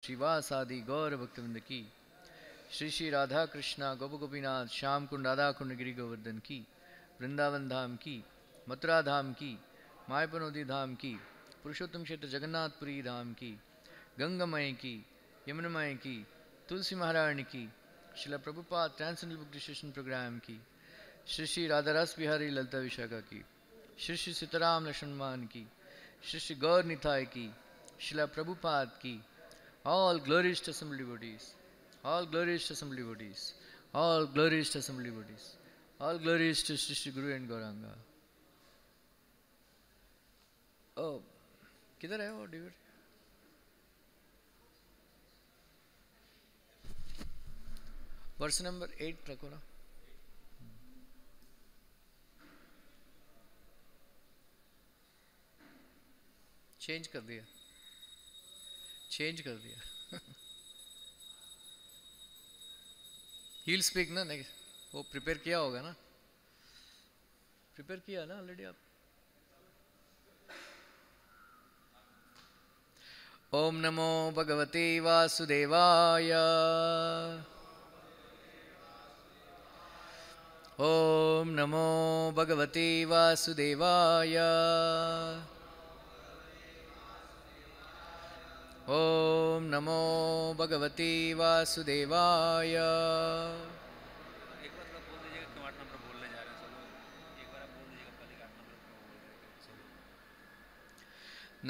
श्रीवासादि गौर भक्तवृंद की, श्री श्री राधा कृष्णा गोप गोपीनाथ श्याम कुंड राधा कुंड गिरि गोवर्धन की, वृंदावन धाम की, मथुरा धाम की, मायापनोदी धाम की, पुरुषोत्तम क्षेत्र जगन्नाथपुरी धाम की, गंगामय की, यमुनामय की, तुलसी महारानी की, Srila Prabhupada transcendental book distribution programme की, श्री श्री राधारस बिहारी ललिता विशाखा की, श्री श्री सीताराम लक्ष्मण की, श्री श्री गौर निताय की, श्रील प्रभुपाद की, all glories to assembly devotees, all glories to assembly devotees, all glories to assembly devotees, all glories to Sri Sri Guru and Gauranga. Oh, किधर है वो डिवोटी? वर्स नंबर 8 रखो ना. चेंज कर दिया, चेंज कर दिया. He'll speak ना, नहीं वो प्रिपेयर किया होगा ना, प्रिपेयर किया ना ऑलरेडी आप. ओम नमो भगवते वासुदेवाय, ओम नमो भगवते वासुदेवाय, ओम नमो भगवते वासुदेवाय.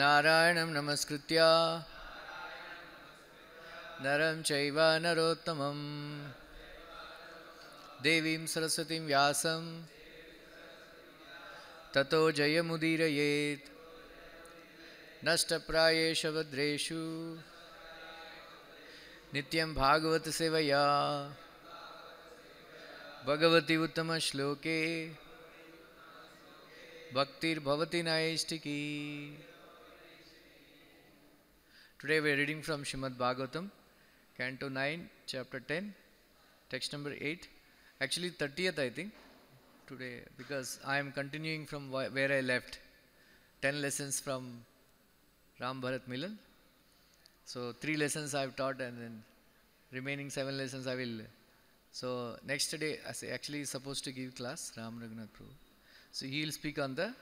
नारायणं नमस्कृत्य नरं चैव नरोत्तमं, देवीं सरस्वतीं व्यासं ततो जयमुदीरयेत्. नष्टप्रायेषु भद्रेषु नित्यं भागवत सेवया, Bhagwati उत्तमश्लोके भक्तिर्भवति नैष्ठिकी. Today we are reading from Srimad Bhagavatam, Canto 9, Chapter 10, text number 8. Actually 30th I think today, because I am continuing from where I left. 10 lessons from Ram Bharat Milan. So 3 lessons I have taught, and then remaining 7 lessons I will. So next day I actually supposed to give class Ram Raghunath Prabhu. So he will speak on the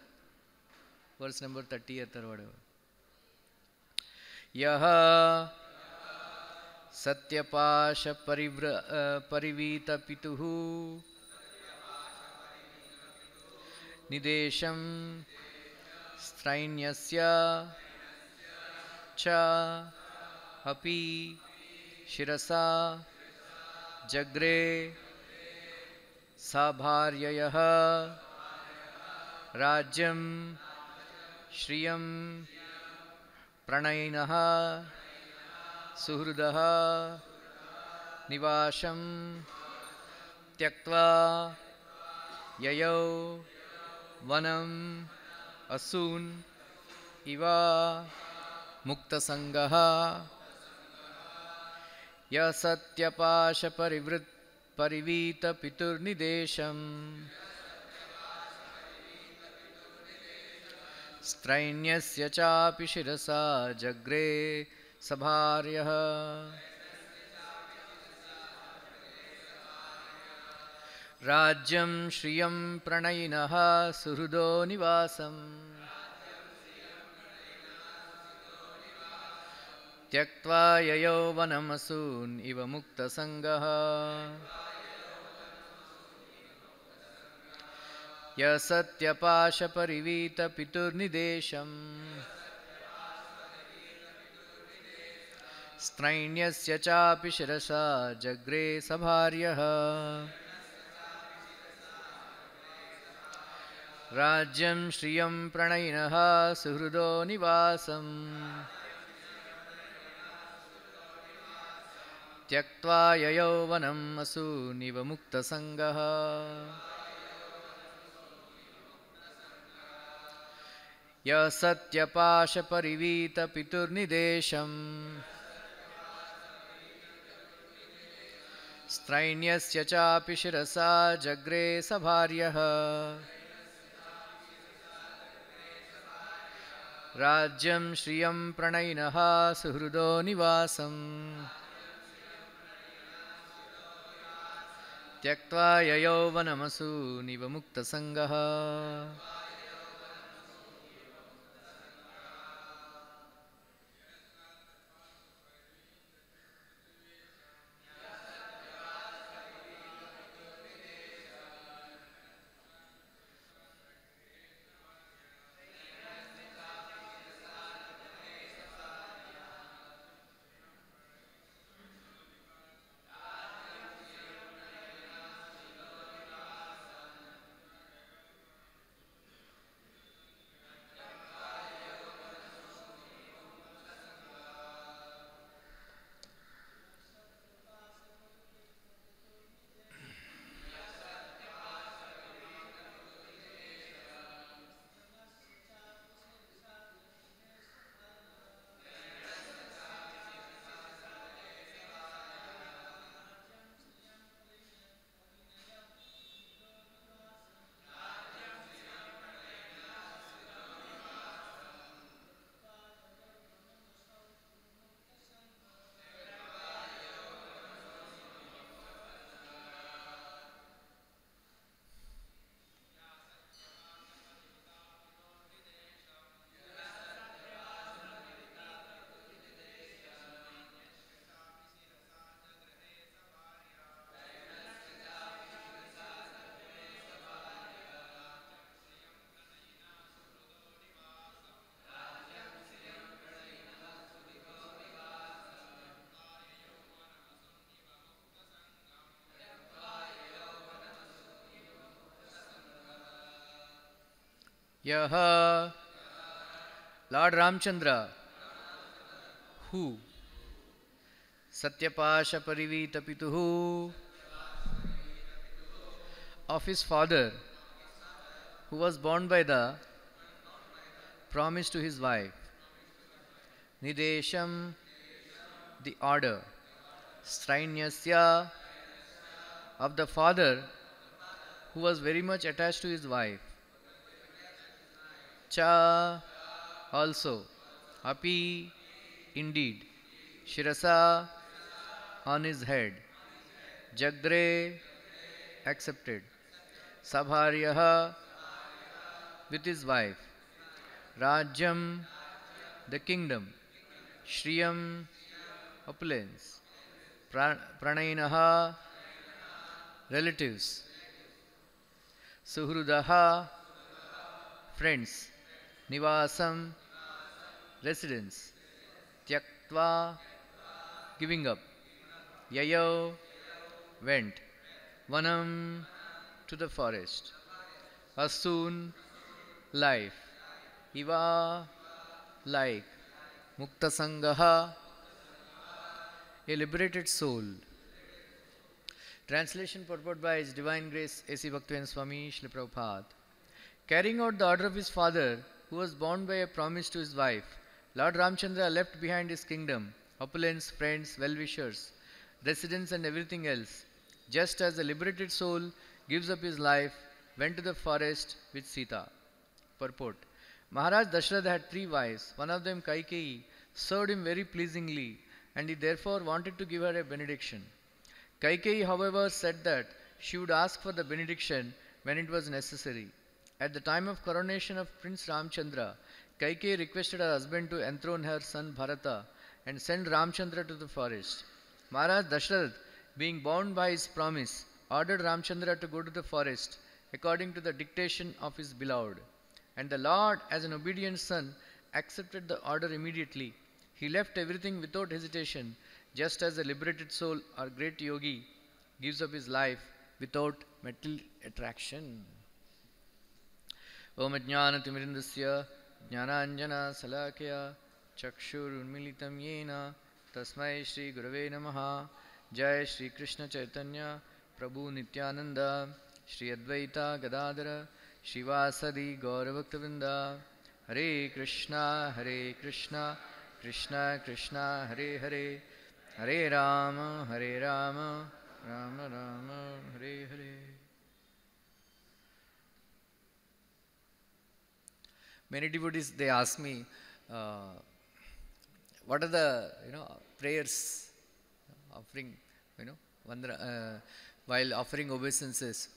verse number 30th or whatever. Yaha satyapasha parivita pituhu nidesham strainyasya cha api shirasa jagre sabharyayah rajyam shriyam pranayinaha suhrudaha nivasham tyaktva yayau vanam asun iva mukta sangaha ya satyapasha parivita pitur nidesham strainyasya chapi shirasa jagre sabharyah rajyam shriyam pranayinaha suhrudo nivasam tyaktva yayo vanamasun iva mukta sangaha ya satyapasha parivita pitur nidesham strainyasya chapi shirasa jagre sabharyah rajyam shriyam pranayinaha suhrudo nivasam tyaktva yayo vanam asun iva mukta sangaha ya satyapasha parivita pitur nidesham strainyasya chapi shirasa jagre sabharyah Rajyam Shriyam Pranayinaha Suhrudo Nivasam Tyaktva Yayovanamasu Nivamukta Sangaha. Yaha Lord Ramchandra, who Satyapasha Parivita Pituhu of his father, who was born by the promise to his wife, Nidesham, the order, Strainyasya, of the father, who was very much attached to his wife, Cha, also, Api, indeed, Shirasa, on his head, Jagre, accepted, Sabharyaha, with his wife, Rajyam, the kingdom, Shriyam, opulence, Pranayinaha, relatives, Suhrudaha, friends, Nivasam, residence, Tyaktva, giving up, Yayo, went, Vanam, to the forest, Asun, life, Iva, like, Mukta Sangaha, a liberated soul. Translation purport by His Divine Grace A.C. Bhaktivinoda Swami Srila Prabhupada. Carrying out the order of his father, who was bound by a promise to his wife, Lord Ramchandra left behind his kingdom, opulence, friends, well-wishers, residence and everything else. Just as a liberated soul gives up his life, went to the forest with Sita. Purport. Maharaj Dasharatha had 3 wives. One of them, Kaikeyi, served him very pleasingly, and he therefore wanted to give her a benediction. Kaikeyi, however, said that she would ask for the benediction when it was necessary. At the time of coronation of Prince Ramchandra, Kaikeyi requested her husband to enthrone her son Bharata and send Ramchandra to the forest. Maharaj Dasharatha, being bound by his promise, ordered Ramchandra to go to the forest according to the dictation of his beloved. And the Lord, as an obedient son, accepted the order immediately. He left everything without hesitation, just as a liberated soul or great yogi gives up his life without material attraction. Om Ajnanatimirindasya Jnananjana Salakya Chakshurunmilitam Yena Tasmai Shri Gurave Namaha. Jai Shri Krishna Chaitanya Prabhu Nityananda Shri Advaita Gadadara Shivasadi Gauravaktavinda. Hare Krishna Krishna Krishna Hare Hare, Hare Rama Rama Rama Hare Hare. Many devotees, they ask me, uh, what are the prayers offering, while offering obeisances,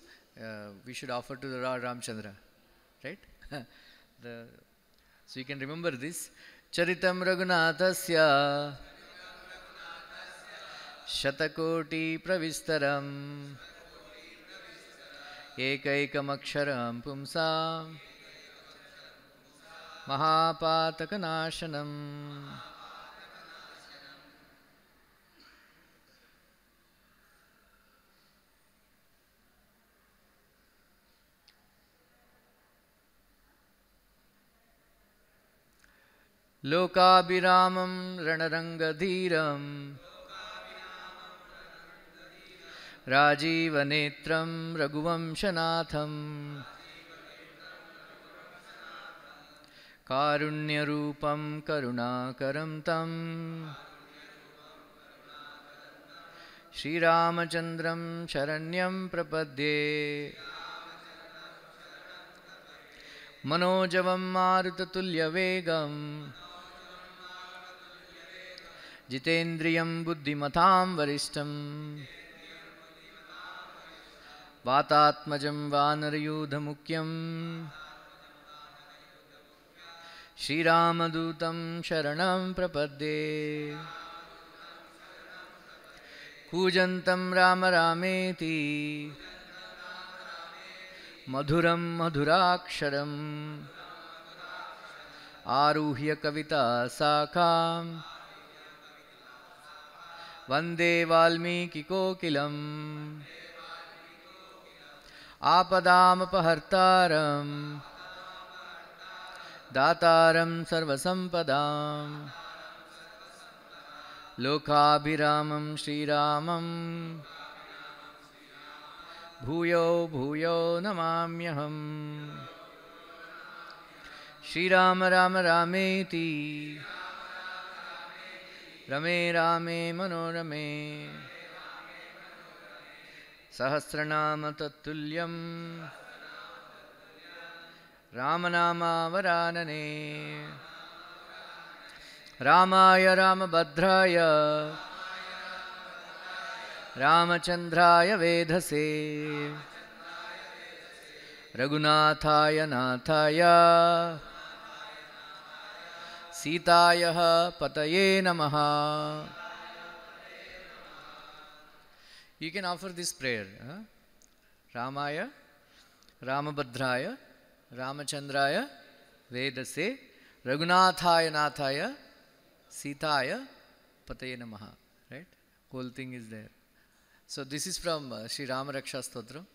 we should offer to the Lord Ramchandra, right? the, so you can remember this. Charitam Raghunathasya Shatakoti Pravistaram Ekaikam Aksharam Pumsam Mahapatakanashanam. Lokabhiramam Ranarangadhiram Rajivanetram Raghuvamshanatham Karunyarupam Karunakaram Tam Shri Ramachandram Sharanyam Prapadye Manojavam Marutatulya Vegam Jitendriyam Buddhimatam Varishtam Vatatmajam Vanarayudhamukyam Shri Ramadutam Sharanam Prapadye Kujantam Rama Rameti Madhuram Madhuraksharam Aruhya Kavita Sakham Vande Valmiki Kokilam Apadam Apahartaram Dataram Sarvasampadam Lokabhiramam Shri Ramam Bhuyo Bhuyo Namamyaham Shri Rama Rama Rameti Rame Rame Manorame Sahasranama Tattulyam Ramanama Varanane Ramaya Ramabhadraya Ramachandraya Vedhase Raghunathaya Nathaya Sitaya Pataye Namaha. You can offer this prayer. Ramaya Ramabhadraya Ramachandraya Vedase Raghunathaya Nathaya Sitaya Pataye Namaha. Right? Whole thing is there. So this is from Sri Rama Raksha Stotra.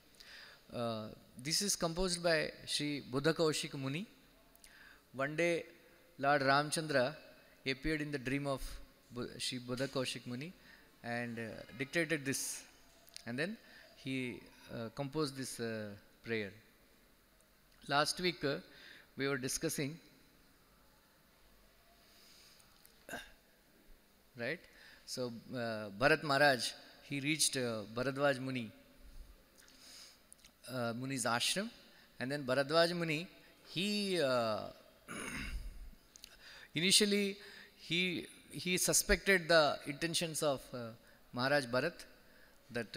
This is composed by Sri Buddha Kaushik Muni. One day Lord Ramchandra appeared in the dream of Sri Buddha Kaushik Muni and dictated this. And then he composed this prayer. Last week we were discussing, right? So Bharat Maharaj, he reached Bharadwaj Muni, Muni's ashram, and then Bharadwaj Muni, he initially he suspected the intentions of Maharaj Bharat, that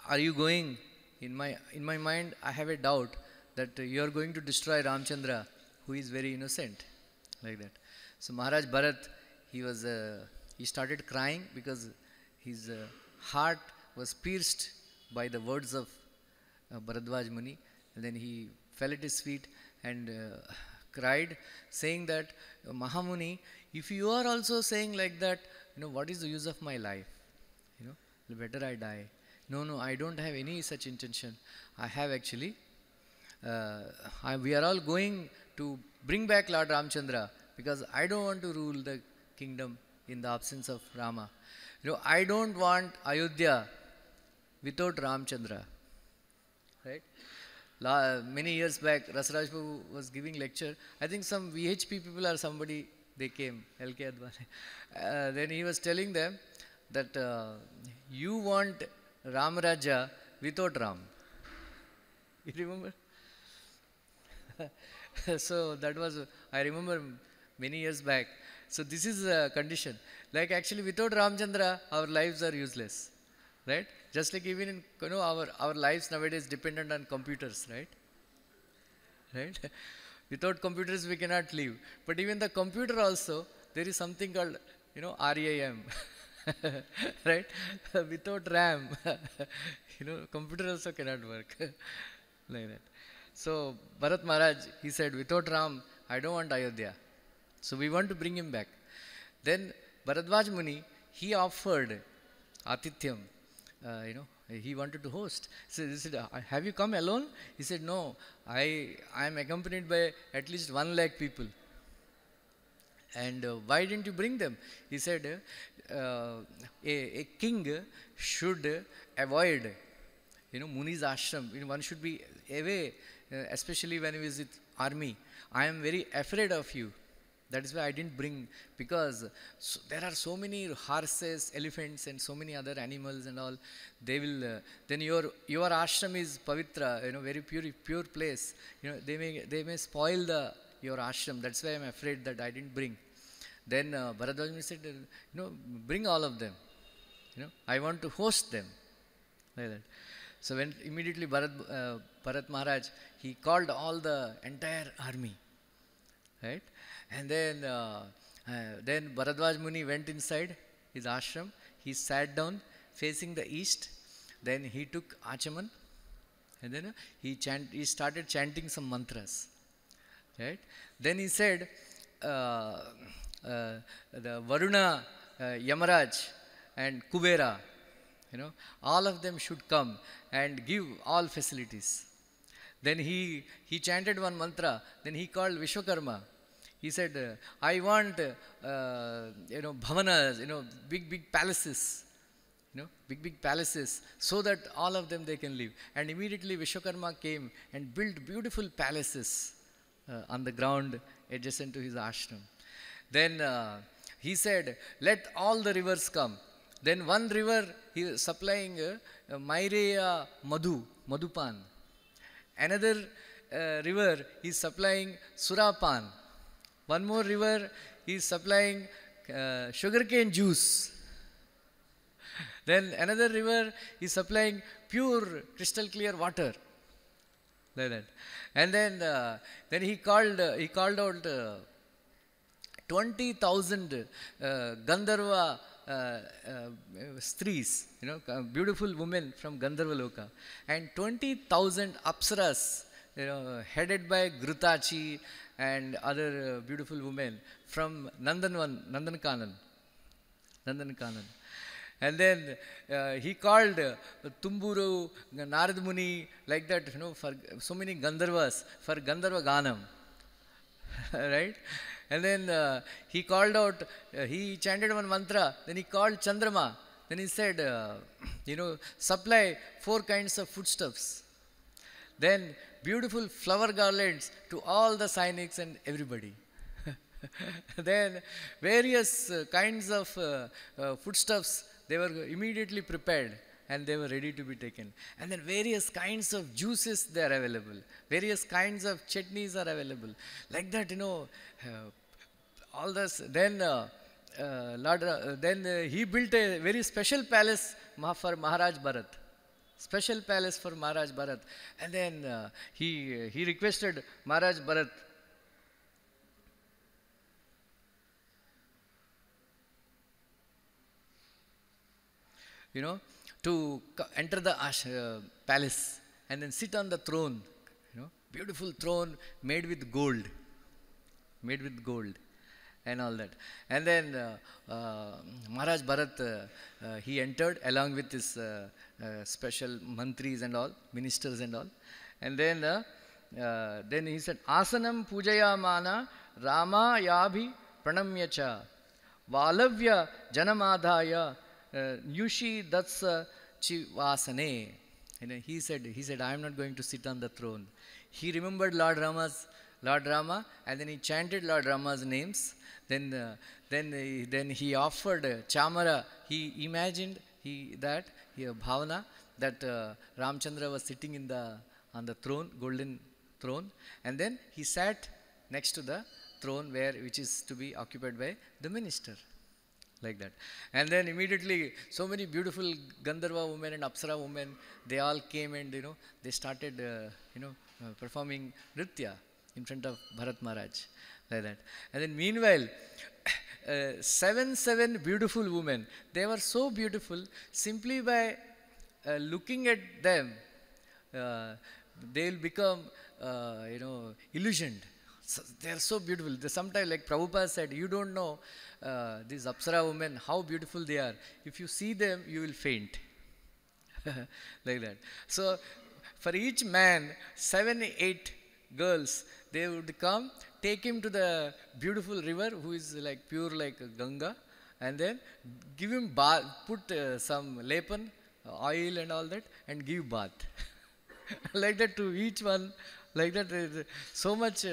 are you going, in my mind I have a doubt that you are going to destroy Ramchandra, who is very innocent, like that. So Maharaj Bharat, he started crying because his heart was pierced by the words of Bharadwaj Muni, and then he fell at his feet and cried, saying that, Mahamuni, if you are also saying like that, what is the use of my life? Better I die. No, I don't have any such intention. I have actually, we are all going to bring back Lord Ramchandra, because I don't want to rule the kingdom in the absence of Rama. I don't want Ayodhya without Ramchandra. Right? Many years back, Rasraj Prabhu was giving lecture. I think some VHP people or somebody, they came, LK Advani. Then he was telling them that you want Ram Raja without Ram. You remember? So that was, I remember many years back. So this is a condition. Like actually without Ramchandra, our lives are useless, right? Just like even in, our lives nowadays dependent on computers, right? Right? Without computers we cannot live. But even the computer also, there is something called, RAM, right? Without RAM, computer also cannot work like that. So Bharat Maharaj, he said, without Ram, I don't want Ayodhya. So we want to bring him back. Then Bharadwaj Muni, he offered Atithyam, he wanted to host. So he said, have you come alone? He said, no, I am accompanied by at least 1 lakh people. And why didn't you bring them? He said, a king should avoid, Muni's ashram. One should be away, especially when he is with army. I am very afraid of you. That is why I didn't bring, because there are so many horses, elephants, and so many other animals and all. They will, then your ashram is pavitra, very pure place. They may spoil your ashram. That's why I'm afraid that I didn't bring. Then Bharadwaj said, bring all of them. I want to host them. Like that. So when immediately Bharat Maharaj, he called all the entire army, right? And then Bharadwaj Muni went inside his ashram. He sat down facing the east. Then he took Achaman, and then he started chanting some mantras, right? Then he said, the Varuna, Yamaraj, and Kubera, all of them should come and give all facilities. Then he chanted one mantra. Then he called Vishwakarma. He said, I want, bhavanas, big palaces, big palaces, so that all of them they can live. And immediately Vishwakarma came and built beautiful palaces on the ground adjacent to his ashram. Then he said, let all the rivers come. Then one river he was supplying Maireya Madhupan. Another river is supplying Surapan. One more river is supplying sugarcane juice. Then another river is supplying pure crystal clear water. Like that. And then he called out 20,000 Gandharva strees, beautiful women from Gandharva Loka, and 20,000 Apsaras, headed by Grutachi and other beautiful women from Nandankanan. And then he called Tumburu, Narad Muni, like that, for so many Gandharvas, for Gandharva Ganam. Right? And then he called out, he chanted one mantra, then he called Chandrama. Then he said, supply 4 kinds of foodstuffs. Then beautiful flower garlands to all the Sainiks and everybody. Then various kinds of foodstuffs, they were immediately prepared and they were ready to be taken. And then various kinds of juices, they are available. Various kinds of chutneys are available. Like that, all this. Then he built a very special palace for Maharaj Bharat. Special palace for Maharaj Bharat. And then he requested Maharaj Bharat to enter the palace and then sit on the throne, beautiful throne made with gold and all that. And then Maharaj Bharat, he entered along with his special mantris and all, ministers and all. And then he said, Asanam pujayamana Rama yabhi pranamyacha Valavya janamadhaya Nyushi Datsa Chivasane. He said, I am not going to sit on the throne. He remembered Lord Rama, and then he chanted Lord Rama's names. Then he offered Chamara. He imagined Bhavana, that Ramchandra was sitting on the throne, golden throne, and then he sat next to the throne which is to be occupied by the minister. Like that. And then immediately so many beautiful Gandharva women and Apsara women, they all came and they started performing Nritya in front of Bharat Maharaj. Like that. And then meanwhile, seven beautiful women, they were so beautiful, simply by looking at them, they will become illusioned. So they are so beautiful. Sometimes, like Prabhupada said, you don't know these Apsara women, how beautiful they are. If you see them, you will faint. Like that. So for each man, 7, 8 girls, they would come, take him to the beautiful river, who is like pure like Ganga, and then give him bath, put some lepan, oil and all that, and give bath. Like that to each one. Like that, so much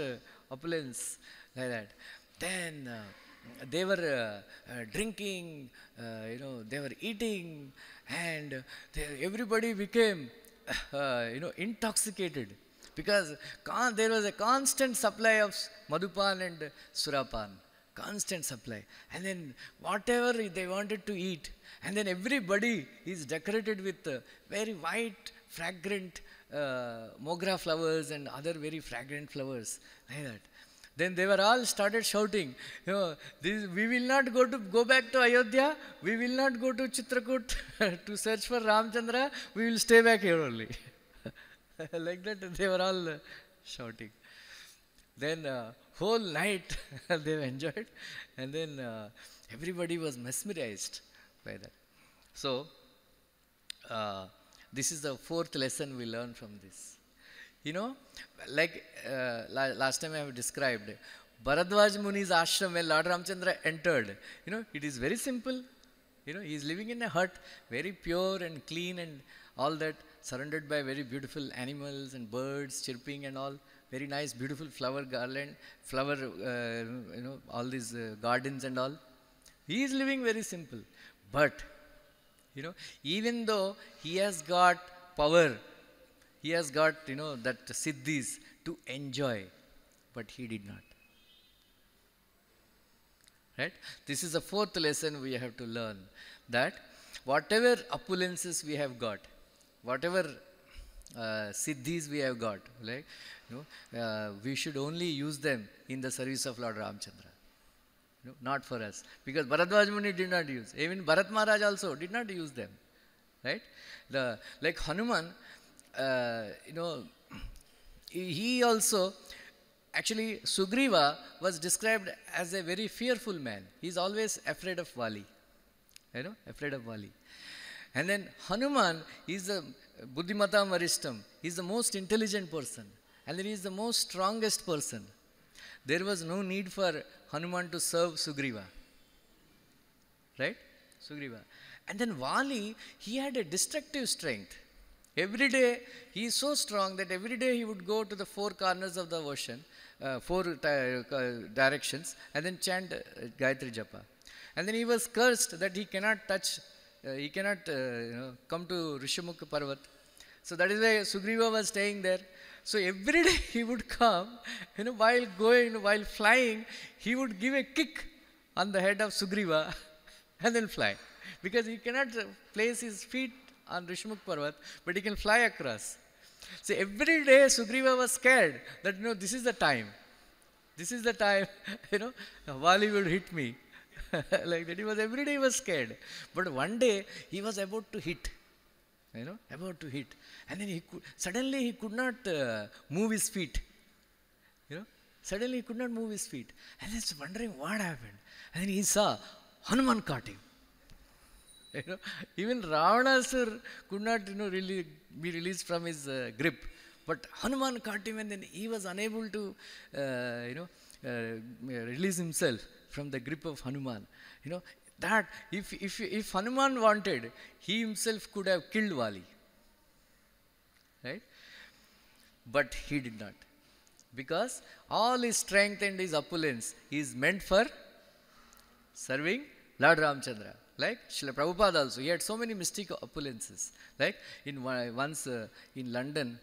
opulence, like that. Then they were drinking, they were eating, and everybody became, intoxicated, because there was a constant supply of Madhupan and Surapan, constant supply. And then whatever they wanted to eat, and then everybody is decorated with very white, fragrant mogra flowers and other very fragrant flowers, like that. Then they were all started shouting, we will not go back to Ayodhya, we will not go to Chitrakoot to search for Ramchandra, we will stay back here only. Like that, they were all shouting. Then whole night they enjoyed, and then everybody was mesmerized by that. So, this is the 4th lesson we learn from this. Like last time I have described, Bharadwaj Muni's ashram when Lord Ramchandra entered, it is very simple. He is living in a hut, very pure and clean and all that, surrounded by very beautiful animals and birds chirping and all, very nice, beautiful flower garland, all these gardens and all. He is living very simple. But, even though he has got power, he has got, that siddhis to enjoy, but he did not. Right? This is the 4th lesson we have to learn, that whatever opulences we have got, whatever siddhis we have got, like, we should only use them in the service of Lord Ramchandra. Not for us. Because Bharadwaj Muni did not use. Even Bharat Maharaj also did not use them. Right? Like Hanuman, he also, actually Sugriva was described as a very fearful man. He is always afraid of Vali. Afraid of Vali. And then Hanuman is the Buddhimatam Varishtam. He is the most intelligent person. And then he is the most strongest person. There was no need for Hanuman to serve Sugriva. Right? Sugriva. And then Vali, he had a destructive strength. Every day, he is so strong that every day he would go to the 4 corners of the ocean, 4 directions, and then chant Gayatri Japa. And then he was cursed that he cannot touch, come to Rishamukha Parvat. So that is why Sugriva was staying there. So every day he would come, while flying, he would give a kick on the head of Sugriva and then fly. Because he cannot place his feet on Rishamukha Parvat, but he can fly across. So every day Sugriva was scared that, this is the time. This is the time, Vali will hit me. Like that. Every day he was scared. But one day he was about to hit. About to hit. And then suddenly he could not move his feet. Suddenly he could not move his feet. And he's wondering what happened. And then he saw Hanuman caught him. Even Ravanasur could not, really be released from his grip. But Hanuman caught him, and then he was unable to, release himself from the grip of Hanuman. That if Hanuman wanted, he himself could have killed Vali. Right? But he did not. Because all his strength and his opulence is meant for serving Lord Ramchandra. Like Srila Prabhupada also, he had so many mystic opulences. Like once in London,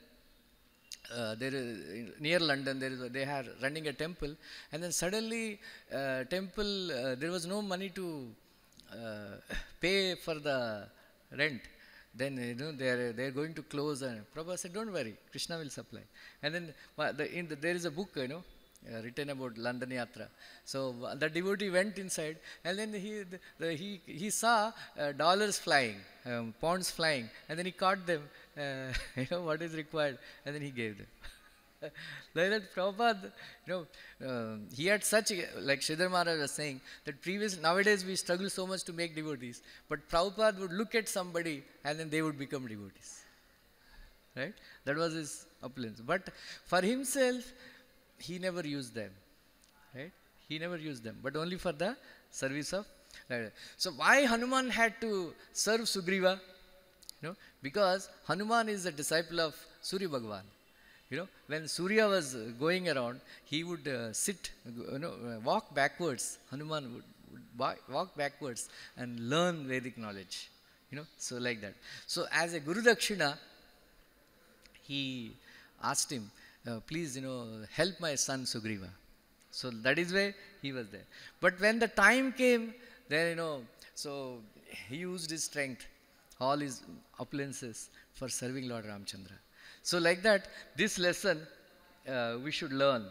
there is, near London, they are running a temple, and then suddenly temple, there was no money to pay for the rent. Then they're going to close, and Prabhupada said, "Don't worry, Krishna will supply." And then there is a book, written about London Yatra. So the devotee went inside, and then he saw dollars flying, pounds flying, and then he caught them. What is required, and then he gave them. Like that, Prabhupada, he had such, like Sridhar Maharaj was saying, that nowadays we struggle so much to make devotees, but Prabhupada would look at somebody and then they would become devotees. Right? That was his opulence. But for himself, he never used them. Right? He never used them, but only for the service of. Right? So why Hanuman had to serve Sugriva? Because Hanuman is a disciple of Surya Bhagavan. When Surya was going around, he would walk backwards. Hanuman would walk backwards and learn Vedic knowledge. So like that. So as a Guru Dakshina, he asked him, please, help my son Sugriva. So that is why he was there. But when the time came, then, so he used his strength, all his opulences for serving Lord Ramchandra. So like that, this lesson we should learn.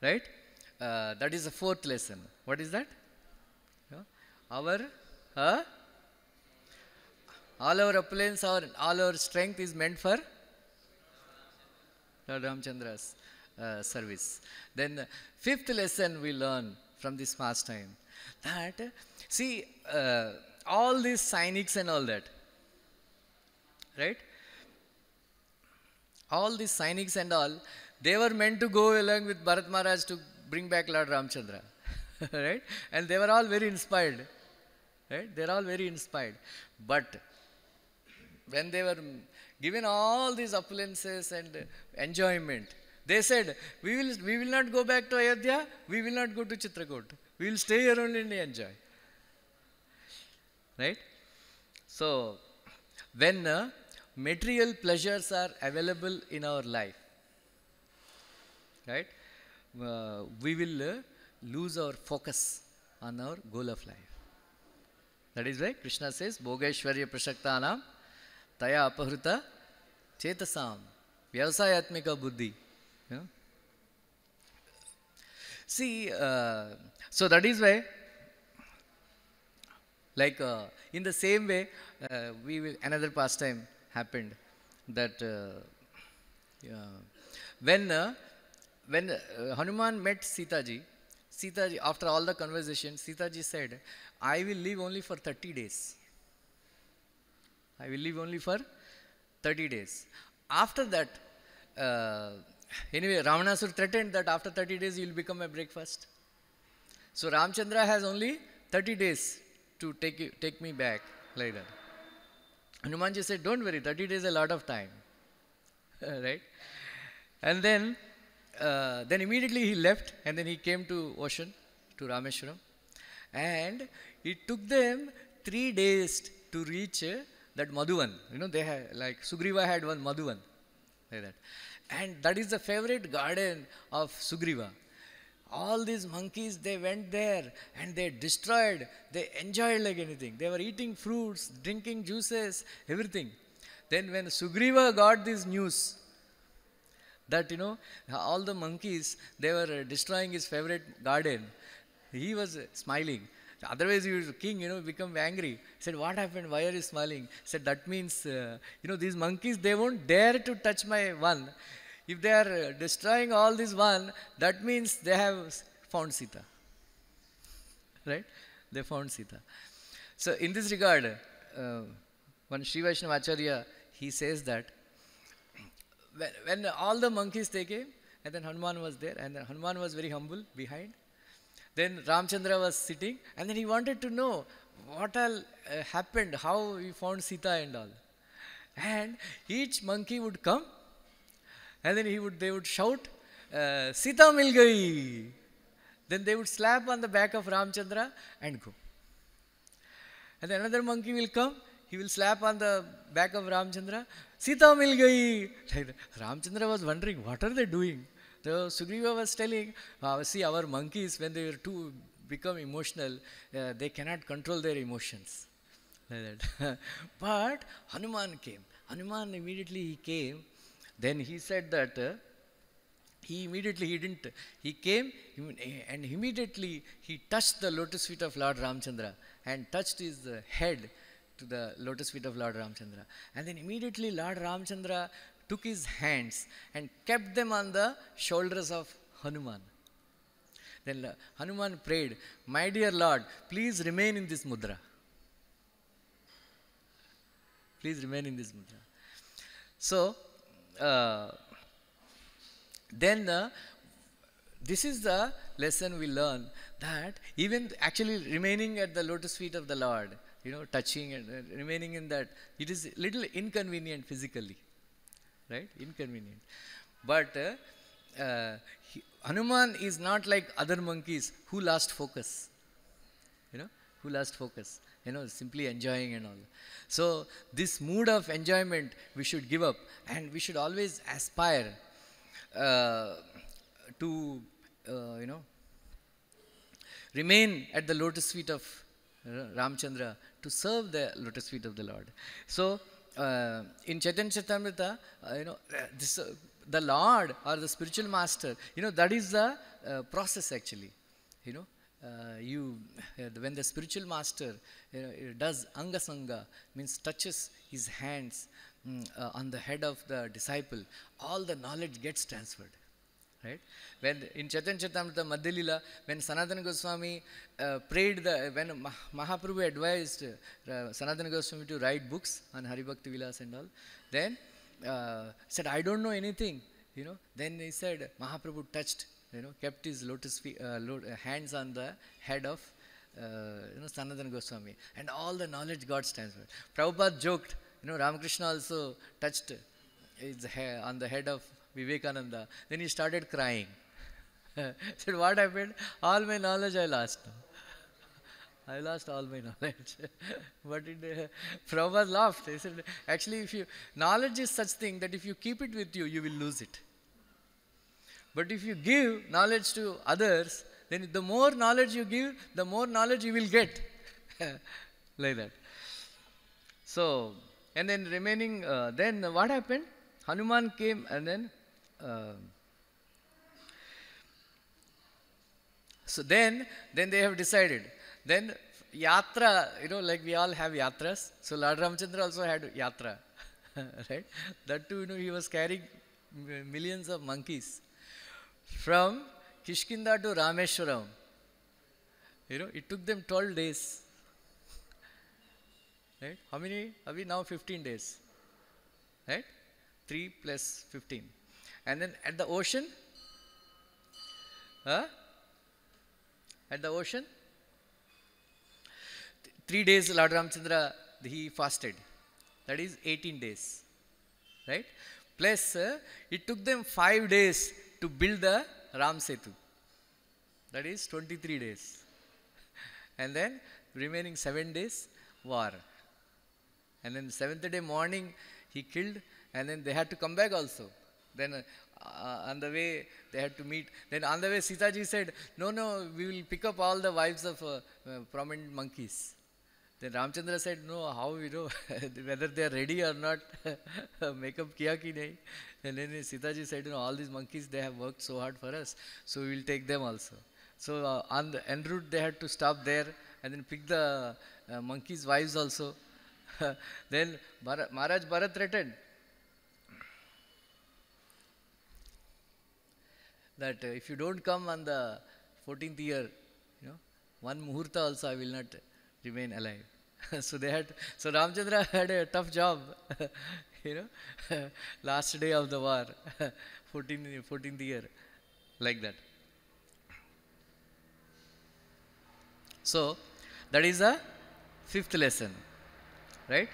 Right? That is the fourth lesson. What is that? All our opulence, all our strength is meant for Lord Ramchandra's service. Then fifth lesson we learn from this pastime, that see, all these cynics and all that, right? All these cynics and all, they were meant to go along with Bharat Maharaj to bring back Lord Ramchandra. Right? And they were all very inspired. Right? They are all very inspired. But when they were given all these opulences and enjoyment, they said, we will not go back to Ayodhya, we will not go to Chitrakoot. We will stay here only and enjoy. Right? So, when material pleasures are available in our life, right, we will lose our focus on our goal of life. That is why Krishna says, Bhogeshwarya prashaktanam taya apahruta chetasam vyavasayatmika buddhi. See, so that is why, like in the same way, another pastime happened, that when Hanuman met Sitaji, after all the conversation, Sitaji said, I will live only for 30 days. I will live only for 30 days. After that, anyway, Ravanasur threatened that after 30 days he will become a breakfast. So Ramchandra has only 30 days to take me back, like that. Hanumanji said, don't worry, 30 days is a lot of time. Right? And then immediately he left, and then he came to ocean, to Rameshwaram. And it took them 3 days to reach that Madhuvan. They had, like Sugriva had one Madhuvan, like that. And that is the favorite garden of Sugriva. All these monkeys, they went there and they destroyed, they enjoyed like anything. They were eating fruits, drinking juices, everything. Then when Sugriva got this news that, all the monkeys, they were destroying his favorite garden, he was smiling. Otherwise, he was king, become angry. He said, what happened? Why are you smiling? He said, that means, these monkeys, they won't dare to touch my one. If they are destroying all this one, that means they have found Sita. Right? They found Sita. So, in this regard, one Sri Vaishnava Acharya, he says that when all the monkeys they came, and then Hanuman was there, and then Hanuman was very humble behind. Then Ramchandra was sitting, and then he wanted to know what all happened, how he found Sita and all. And each monkey would come, and then they would shout, Sita mil gayi. Then they would slap on the back of Ramchandra and go. And then another monkey will come, he will slap on the back of Ramchandra, Sita mil gayi. Ramchandra was wondering, what are they doing? The Sugriva was telling, see, our monkeys, when they are too become emotional, they cannot control their emotions. Like that. But Hanuman came. Hanuman immediately he came. Then he said that he came and immediately he touched the lotus feet of Lord Ramchandra and touched his head to the lotus feet of Lord Ramchandra. And then immediately Lord Ramchandra took his hands and kept them on the shoulders of Hanuman. Then Hanuman prayed, my dear Lord, please remain in this mudra. Please remain in this mudra. So, then this is the lesson we learn, that even actually remaining at the lotus feet of the Lord, touching and remaining in that, it is little inconvenient physically, right? Inconvenient. But Hanuman is not like other monkeys who lost focus, who lost focus, simply enjoying and all. So this mood of enjoyment we should give up, and we should always aspire to, remain at the lotus feet of Ramchandra, to serve the lotus feet of the Lord. So in Chaitanya Charitamrita, the Lord or the spiritual master, that is the process actually. When the spiritual master does anga sanga, means touches his hands on the head of the disciple, all the knowledge gets transferred. Right? When in Chaitanya Charitamrita Madhya Lila, when Sanatana Goswami prayed, when Mahaprabhu advised Sanatana Goswami to write books on Hari Bhakti Vilas and all, then said, I don't know anything. Then he said, Mahaprabhu touched, kept his lotus feet, hands on the head of Sanatana Goswami, and all the knowledge got transferred. Prabhupada joked, Ramakrishna also touched his hair on the head of Vivekananda. Then he started crying. Said, what happened? All my knowledge I lost. I lost all my knowledge. But Prabhupada laughed. He said, actually, knowledge is such thing that if you keep it with you, you will lose it. But if you give knowledge to others, then the more knowledge you give, the more knowledge you will get. Like that. So, and then remaining, then what happened? Hanuman came, and then so then they have decided. Then yatra, like we all have yatras. So Lord Ramchandra also had yatra, right? That too, he was carrying millions of monkeys from Kishkinda to Rameshwaram. It took them 12 days. Right? How many? Are we now 15 days? Right? 3 plus 15. And then at the ocean, at the ocean, 3 days Lord Ramchandra, he fasted. That is 18 days. Right? Plus, it took them 5 days to build the Ram Setu. That is 23 days. And then remaining 7 days, war. And then 7th day morning, he killed, and then they had to come back also. Then on the way, they had to meet. Then on the way, Sita ji said, no, we will pick up all the wives of prominent monkeys. Then Ramchandra said, no, how whether they are ready or not, makeup kiya ki nahi. And then Sita ji said, all these monkeys, they have worked so hard for us, so we will take them also. So on the en route, they had to stop there and then pick the monkeys' wives also. Then Maharaj Bharat threatened that if you don't come on the 14th year, one muhurta also I will not remain alive. So Ramchandra had a tough job, last day of the war, 14th year, like that. So that is the 5th lesson. Right?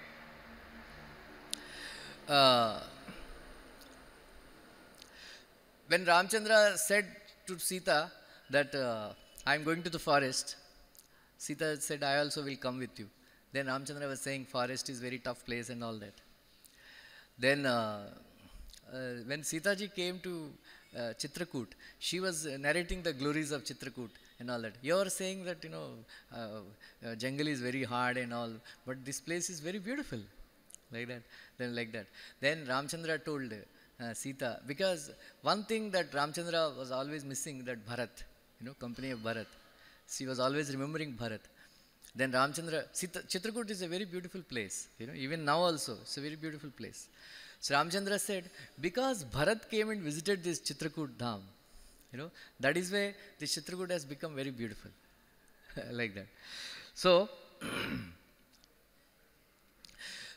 When Ramchandra said to Sita that I am going to the forest, Sita said, I also will come with you. Then Ramchandra was saying forest is very tough place and all that. Then when Sita ji came to Chitrakoot, she was narrating the glories of Chitrakoot and all that. You are saying that, jungle is very hard and all, but this place is very beautiful. Like that. Then Ramchandra told Sita, because one thing that Ramchandra was always missing, that Bharat, company of Bharat. She was always remembering Bharat. Then Ramchandra, Chitrakoot is a very beautiful place. Even now also, it's a very beautiful place. So Ramchandra said, because Bharat came and visited this Chitrakoot Dham, that is why this Chitrakoot has become very beautiful. Like that. So,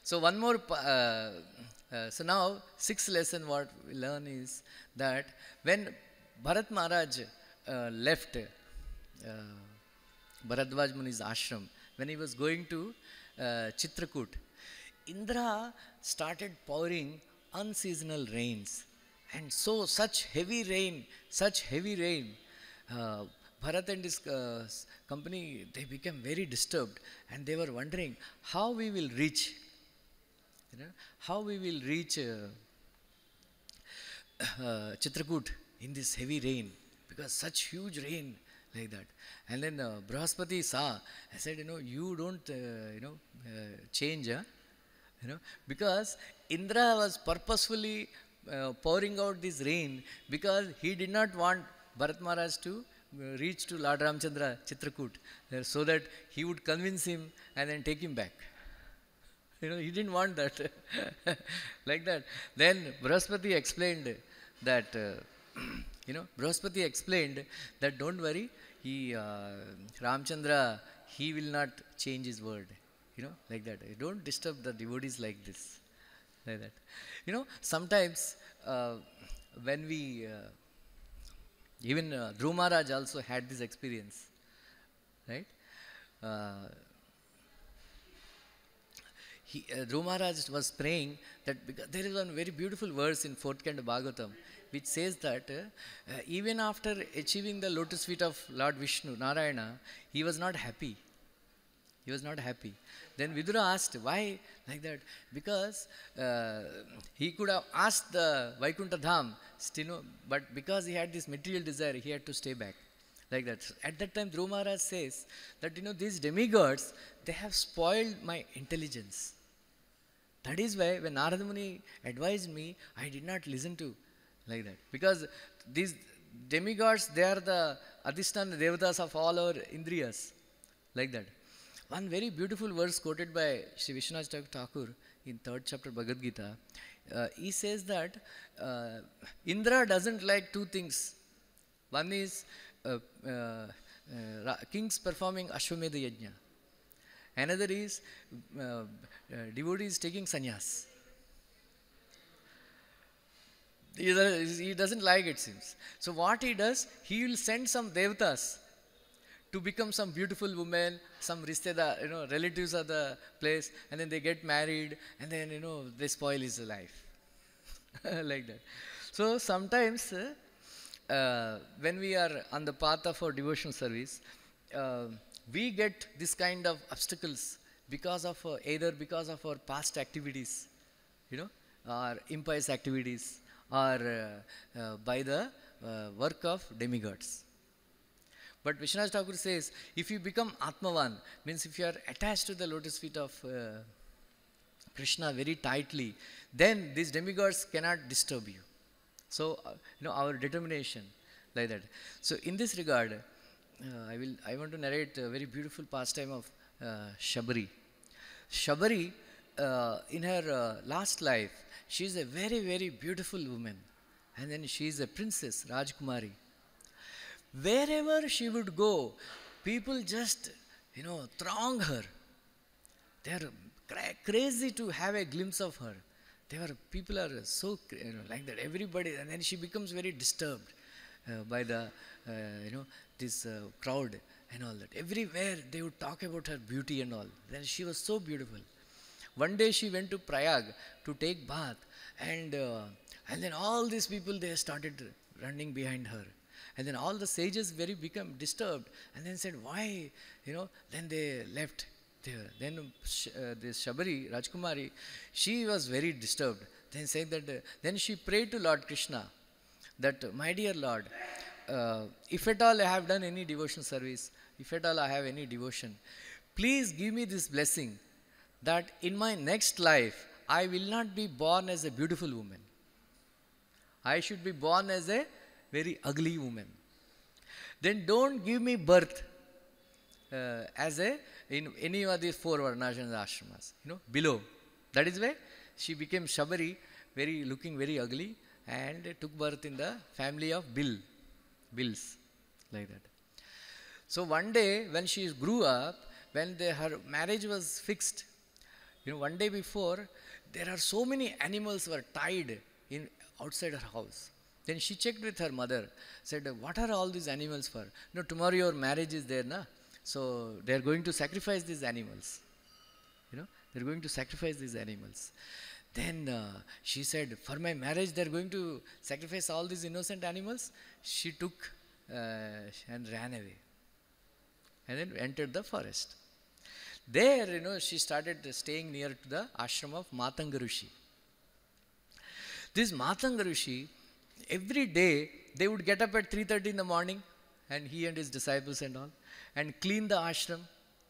so one more, so now sixth lesson what we learn is that when Bharat Maharaj left Bharadwaj Muni's ashram, when he was going to Chitrakoot, Indra started pouring unseasonal rains, and so such heavy rain, Bharat and his company, they became very disturbed, and they were wondering how we will reach, Chitrakoot in this heavy rain, because such huge rain like that. And then Brahaspati saw, I said, you don't, change, because Indra was purposefully pouring out this rain because he did not want Bharat Maharaj to reach to Lord Ramchandra Chitrakoot, so that he would convince him and then take him back. He didn't want that. Like that. Then Brahaspati explained that, don't worry, Ramchandra, he will not change his word. Like that. Don't disturb the devotees like this. Like that. Sometimes when we, even Dhruv Maharaj also had this experience. Right? Dhruv Maharaj was praying that, because there is one very beautiful verse in 4th canto Bhagavatam, which says that even after achieving the lotus feet of Lord Vishnu, Narayana, he was not happy. Then Vidura asked, why like that? Because he could have asked the Vaikuntha Dham, but because he had this material desire, he had to stay back. Like that. At that time, Dhruv Maharaj says that, these demigods, they have spoiled my intelligence. That is why when Narada Muni advised me, I did not listen to like that. Because these demigods, they are the Adhisthana Devatas of all our Indriyas. Like that. One very beautiful verse quoted by Sri Vishwanath Thakur in 3rd chapter Bhagavad Gita, he says that Indra doesn't like two things. One is kings performing Ashwamedha Yajna. Another is devotees taking sannyas. He doesn't like, it seems. So what he does, he will send some devatas to become some beautiful women, some rishtedar, relatives of the place, and then they get married, and then, they spoil his life. Like that. So sometimes when we are on the path of our devotional service, we get this kind of obstacles because of either because of our past activities, or impious activities, or by the work of demigods. But Vishwanath Thakur says, if you become Atmavan, means if you are attached to the lotus feet of Krishna very tightly, then these demigods cannot disturb you. So, our determination, like that. So, in this regard, I want to narrate a very beautiful pastime of Shabari. Shabari, in her last life, she is a very, very beautiful woman. And then she is a princess, Rajkumari. Wherever she would go, people just, throng her. They are crazy to have a glimpse of her. People are so, like that, everybody, and then she becomes very disturbed by the, this crowd and all that. Everywhere they would talk about her beauty and all. Then she was so beautiful. One day she went to Prayag to take bath, and then all these people, they started running behind her. And then all the sages become disturbed, and then said, why, then they left there. Then this Shabari, Rajkumari, she was very disturbed. Then saying that, then she prayed to Lord Krishna that, my dear Lord, if at all I have done any devotion service, if at all I have any devotion, please give me this blessing that in my next life I will not be born as a beautiful woman. I should be born as a very ugly woman. Then don't give me birth as a in any of these 4 varnas and ashramas, below. That is why she became Shabari, looking very ugly, and took birth in the family of Bills, like that. So one day when she grew up, when her marriage was fixed, one day before, there are so many animals were tied outside her house. Then she checked with her mother, said, what are all these animals for? Tomorrow your marriage is there, na? So they are going to sacrifice these animals. They are going to sacrifice these animals. Then she said, for my marriage they are going to sacrifice all these innocent animals. She took and ran away. And then entered the forest. There, she started staying near to the ashram of Matanga Rishi. This Matanga Rishi, every day they would get up at 3:30 in the morning, and he and his disciples and all, and clean the ashram,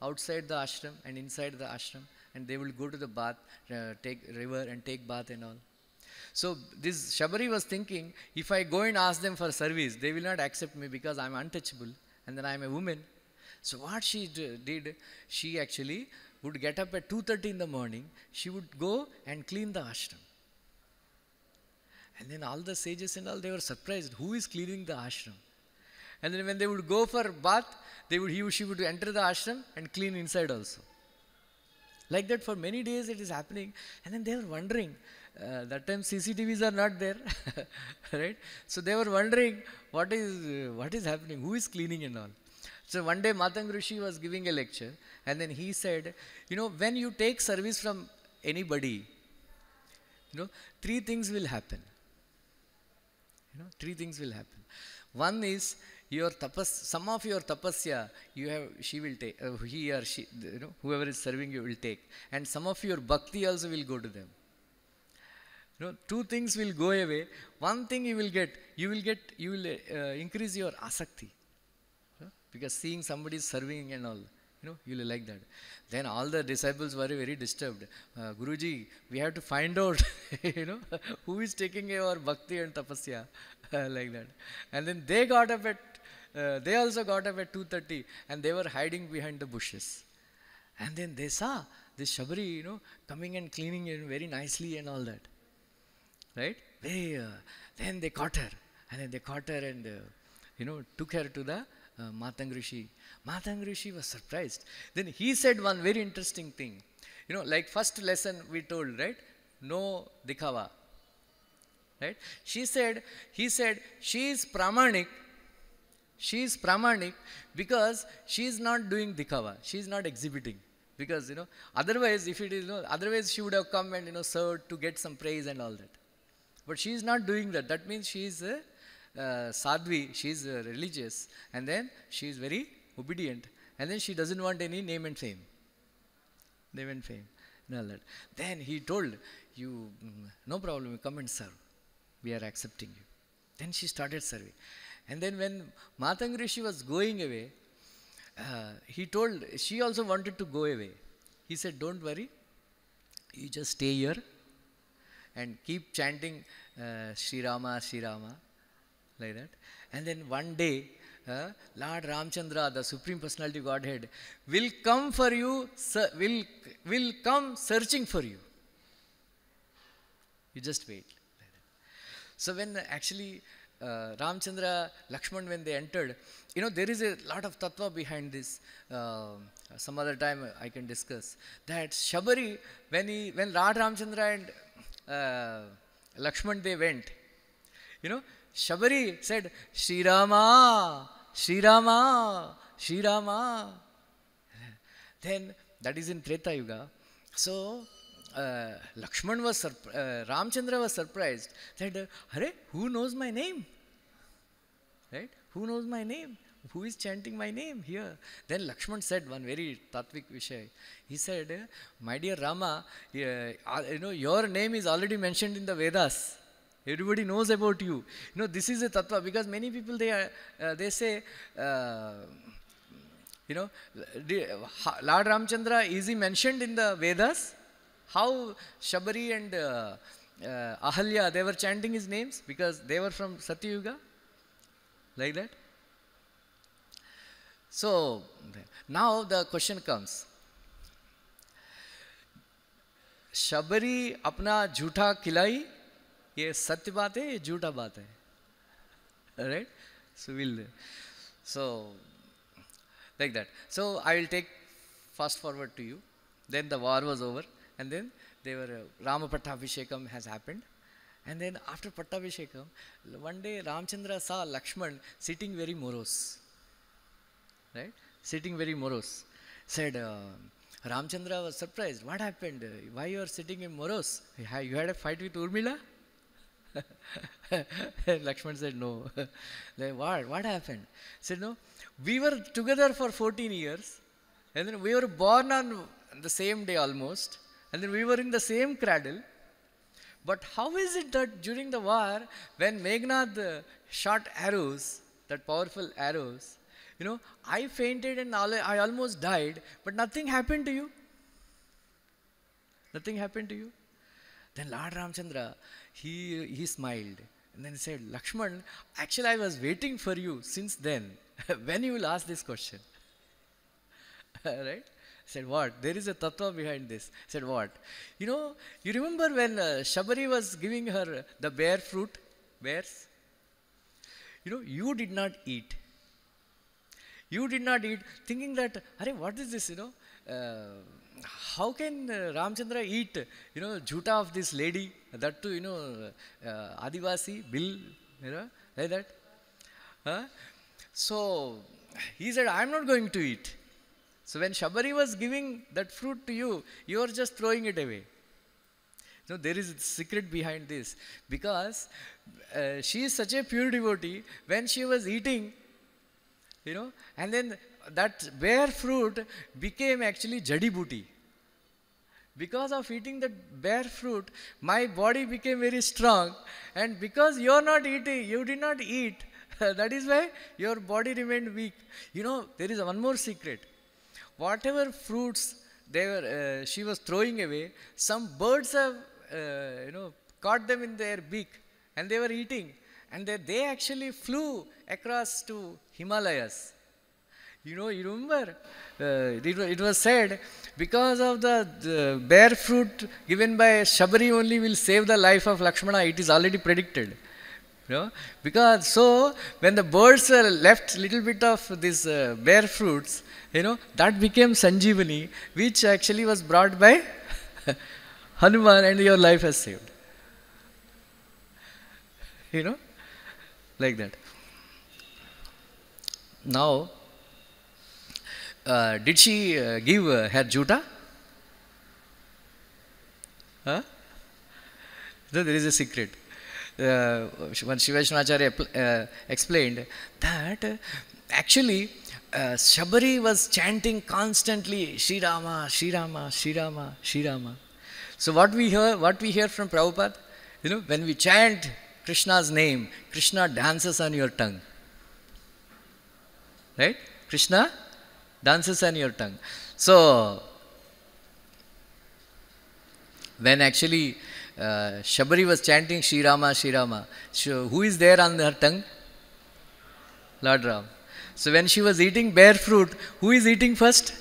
outside the ashram and inside the ashram, and they will go to the bath, take river and take bath and all. So this Shabari was thinking, if I go and ask them for service, they will not accept me because I am untouchable and then I am a woman. So what she did, she actually would get up at 2:30 in the morning, she would go and clean the ashram. And then all the sages and all, they were surprised, who is cleaning the ashram? And then when they would go for bath, she would enter the ashram and clean inside also. Like that for many days it is happening. And then they were wondering, that time CCTVs are not there, right? So they were wondering, what is happening, who is cleaning and all. So one day Matanga Rishi was giving a lecture, and then he said, when you take service from anybody, 3 things will happen. 3 things will happen. One is your some of your tapasya she will take, he or she, whoever is serving you will take, and some of your bhakti also will go to them. 2 things will go away. One thing you will increase your asakti, because seeing somebody serving and all, you will like that. Then all the disciples were very disturbed. Guruji, we have to find out, who is taking our bhakti and tapasya, like that. And then they also got up at 2:30, and they were hiding behind the bushes. And then they saw this Shabari, coming and cleaning it very nicely and all that. Right? Then they caught her. And then they caught her and, took her to the Matanga Rishi. Matanga Rishi was surprised. Then he said one very interesting thing. Like first lesson we told, right? No dikhawa. Right? He said, she is pramanik. She is pramanik because she is not doing dikhawa. She is not exhibiting. Because, otherwise, if it is, otherwise she would have come and, served to get some praise and all that. But she is not doing that. That means she is a sadhvi, she is religious, and then she is very obedient, and then she doesn't want any name and fame. Name and fame, and all that. Then he told, you, no problem, you come and serve. We are accepting you. Then she started serving. And then when Matanga Rishi was going away, she also wanted to go away. He said, don't worry, you just stay here and keep chanting Sri Rama, Sri Rama, like that. And then one day, Lord Ramchandra, the Supreme Personality of Godhead, will come for you, will come searching for you. You just wait. Like that. So when actually Ramchandra, Lakshman, when they entered, there is a lot of tattva behind this. Some other time I can discuss. That Shabari, when Lord Ramchandra and Lakshman, they went, Shabari said, Sri Rama, Sri Rama, Sri Rama. Then that is in Treta Yuga. So Ramchandra was surprised that, Hare, who knows my name? Right? Who knows my name? who is chanting my name here? Then Lakshman said one very tatvik vishay. He said, my dear Rama, your name is already mentioned in the Vedas. Everybody knows about you. This is a tattva, because many people, they say, Lord Ramchandra, is he mentioned in the Vedas? How Shabari and Ahalya, they were chanting his names because they were from Satyuga, like that. So now the question comes, Shabari apna jhutha khilai, ye satya baat hai, ye jhutha baat hai, right? So like that. So I will take fast forward to you. Then the war was over, and then Rama Pattabhishekam has happened. And then after Pattabhishekam, one day Ramchandra saw Lakshman sitting very morose. Right? Sitting very morose. Said, Ramchandra was surprised. What happened? Why you are sitting in morose? You had a fight with Urmila? Lakshman said, no. What happened? Said, no. We were together for 14 years. And then we were born on the same day almost. And then we were in the same cradle. But how is it that during the war, when Meghnad shot arrows, that powerful arrows, I fainted and I almost died, but nothing happened to you? Nothing happened to you? Then Lord Ramchandra, he smiled. And then he said, Lakshman, actually I was waiting for you since then, when you will ask this question. Right? Said, what? There is a tattva behind this. Said, what? You remember when Shabari was giving her the bear fruit, bears? You did not eat. You did not eat, thinking that, Hare, what is this, how can Ramchandra eat, jhuta of this lady, that too, Adivasi, Bill, like that. So, he said, I am not going to eat. So when Shabari was giving that fruit to you, you are just throwing it away. There is a secret behind this. Because she is such a pure devotee, when she was eating, and then that bear fruit became actually jadi booty. Because of eating that bear fruit, my body became very strong. And because you are not eating, you did not eat, that is why your body remained weak. There is one more secret. Whatever fruits she was throwing away, some birds have, caught them in their beak and they were eating. And they actually flew across to Himalayas. You remember, it was said, because of the bear fruit given by Shabari only will save the life of Lakshmana. It is already predicted. Because so, when the birds left little bit of these bear fruits, that became Sanjeevani, which actually was brought by Hanuman, and your life has saved. Like that. Now, did she give her jhuta? Huh? So there is a secret. When Shiva Acharya explained that actually Shabari was chanting constantly Shri Rama, Shri Rama, Shri Rama, Shri Rama. So what we hear from Prabhupada, when we chant Krishna's name, Krishna dances on your tongue. Right? Krishna dances on your tongue. So when actually Shabari was chanting Shri Rama, Shri Rama, so who is there on her tongue? Lord Ram. So when she was eating bear fruit, who is eating first?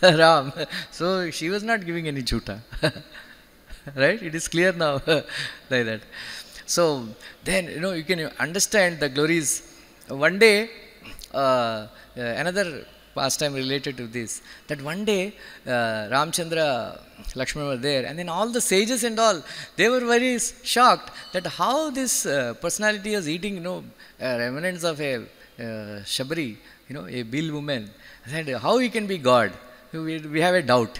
Ram. So she was not giving any jhuta. Right? It is clear now. Like that. So then, you can understand the glories. One day, another pastime related to this, that one day Ramchandra, Lakshmana were there, and then all the sages and all, they were very shocked that how this personality is eating, remnants of a Shabari, a Bill woman. I said, how he can be God? We have a doubt.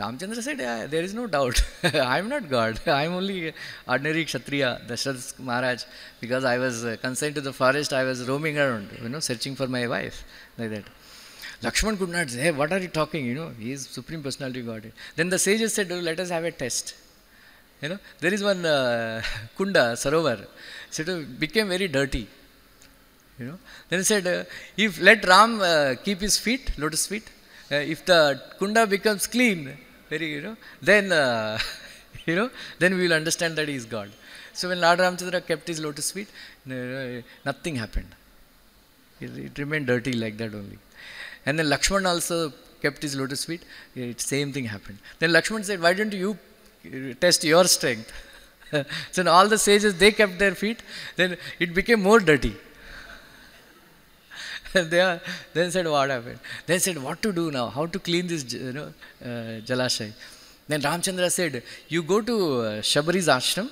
Ramchandra said, there is no doubt. I am not God. I am only ordinary Kshatriya, Dasharath Maharaj. Because I was consigned to the forest, I was roaming around, searching for my wife. Like that. Lakshman could not say, hey, what are you talking? He is Supreme Personality of Godhead. Then the sages said, let us have a test. There is one Kunda, Sarovar. So it became very dirty. Then he said, if let Ram keep his feet, lotus feet, if the Kunda becomes clean, very, then, then we will understand that he is God. So when Lord Ramchandra kept his lotus feet, nothing happened. It remained dirty like that only. And then Lakshman also kept his lotus feet, same thing happened. Then Lakshman said, why don't you test your strength? So all the sages, they kept their feet, then it became more dirty. Then said, what happened? Then said, what to do now? How to clean this, Jalashai? Then Ramchandra said, you go to Shabari's ashram,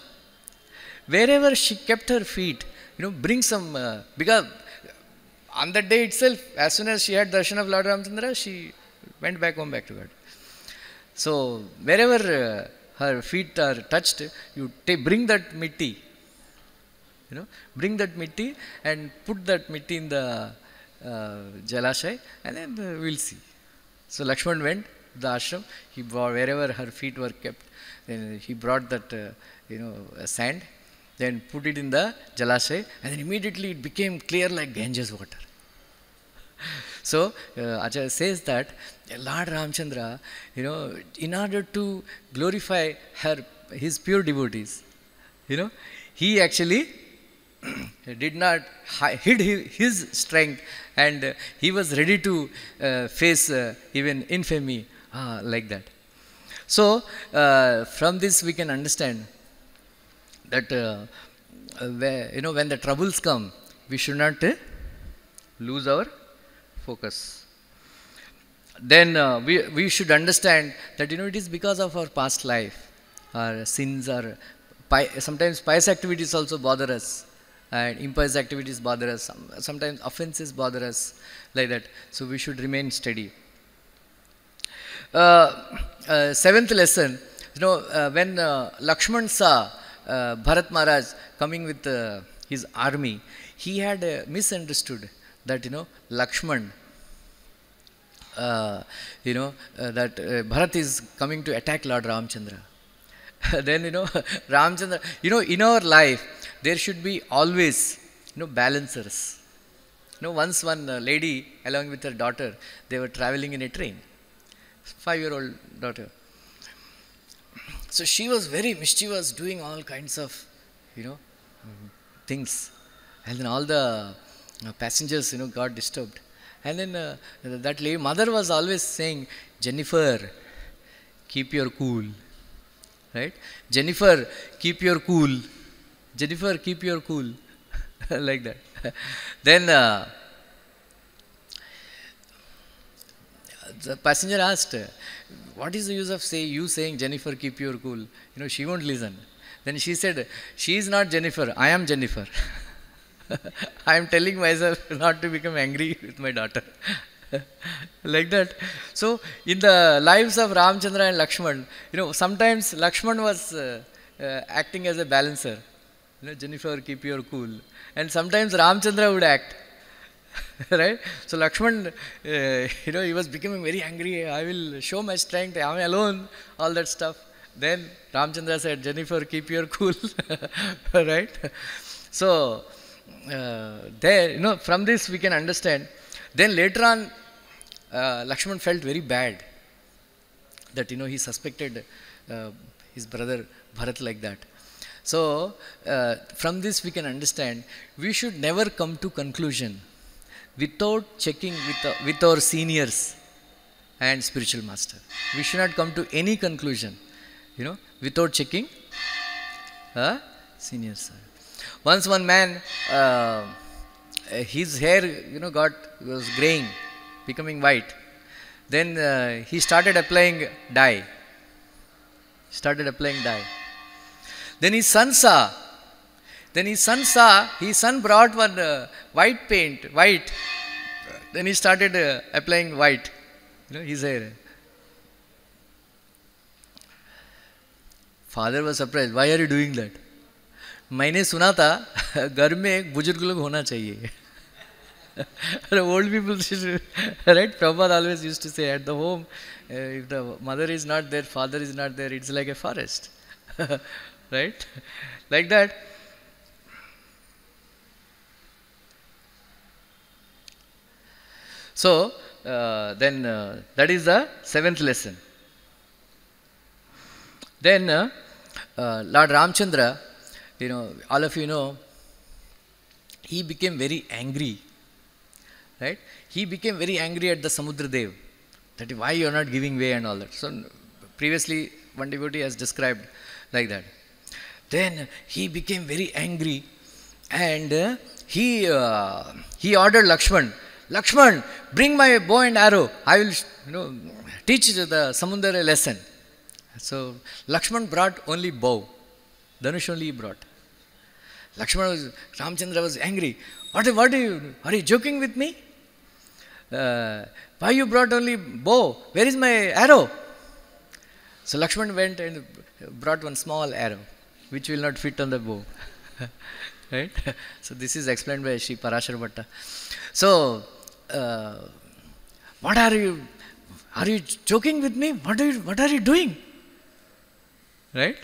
wherever she kept her feet, bring some, because on that day itself, as soon as she had darshan of Lord Ramchandra, she went back home, back to God. So, wherever her feet are touched, you bring that mitti, bring that mitti and put that mitti in the Jalashai, and then we'll see. So, Lakshman went to the ashram, he brought, wherever her feet were kept, then he brought that, sand, then put it in the Jalashai, and then immediately it became clear like Ganges water. So, Acharya says that Lord Ramchandra, in order to glorify his pure devotees, he actually did not hid his strength, and he was ready to face even infamy like that. So, from this we can understand that when the troubles come, we should not lose our focus. Then we should understand that it is because of our past life, our sins are sometimes pious activities also bother us, and impious activities bother us. Sometimes offenses bother us like that. So we should remain steady. Seventh lesson. When Lakshman saw Bharat Maharaj coming with his army, he had misunderstood that Lakshman, that Bharat is coming to attack Lord Ramchandra. Then Ramchandra, in our life there should be always balancers. Once one lady along with her daughter, they were traveling in a train, 5-year-old daughter. So she was very mischievous, doing all kinds of things, and then all the passengers got disturbed. And then that lady mother was always saying, Jennifer, keep your cool, right? Jennifer, keep your cool. Jennifer, keep your cool. Like that. Then the passenger asked, what is the use of you saying Jennifer, keep your cool? She won't listen. Then she said, she is not Jennifer, I am Jennifer. I am telling myself not to become angry with my daughter. Like that. So, in the lives of Ramchandra and Lakshman, sometimes Lakshman was acting as a balancer. Jennifer, keep your cool. And sometimes Ramchandra would act. Right? So, Lakshman, he was becoming very angry. I will show my strength. I am alone. All that stuff. Then Ramchandra said, Jennifer, keep your cool. Right? So, there, from this we can understand. Then later on, Lakshman felt very bad that, he suspected his brother Bharat like that. So, from this we can understand, we should never come to conclusion without checking with our seniors and spiritual master. We should not come to any conclusion, without checking seniors. Once one man, his hair, was graying, becoming white. Then he started applying dye. Then his son saw. His son brought one white paint. Then he started applying white, his hair. Father was surprised. Why are you doing that? मैंने सुना था घर में एक बुजुर्ग लोग होना चाहिए. Old people, right? Prabhupada always used to say, at the home, if the mother is not there, father is not there, it's like a forest. Right? Like that. So, then that is the 7th lesson. Then Lord Ramchandra, all of you know, he became very angry. Right? He became very angry at the Samudra Dev, that why you are not giving way and all that. So previously one devotee has described like that. Then he became very angry, and he ordered Lakshman, Lakshman, bring my bow and arrow. I will teach the Samudra a lesson. So Lakshman brought only bow. Dhanush only he brought. Ramchandra was angry. What are you joking with me? Why you brought only bow? Where is my arrow? So Lakshman went and brought one small arrow, which will not fit on the bow. Right? So this is explained by Sri Parashar Bhatta. So, what are you joking with me? What are you doing? Right?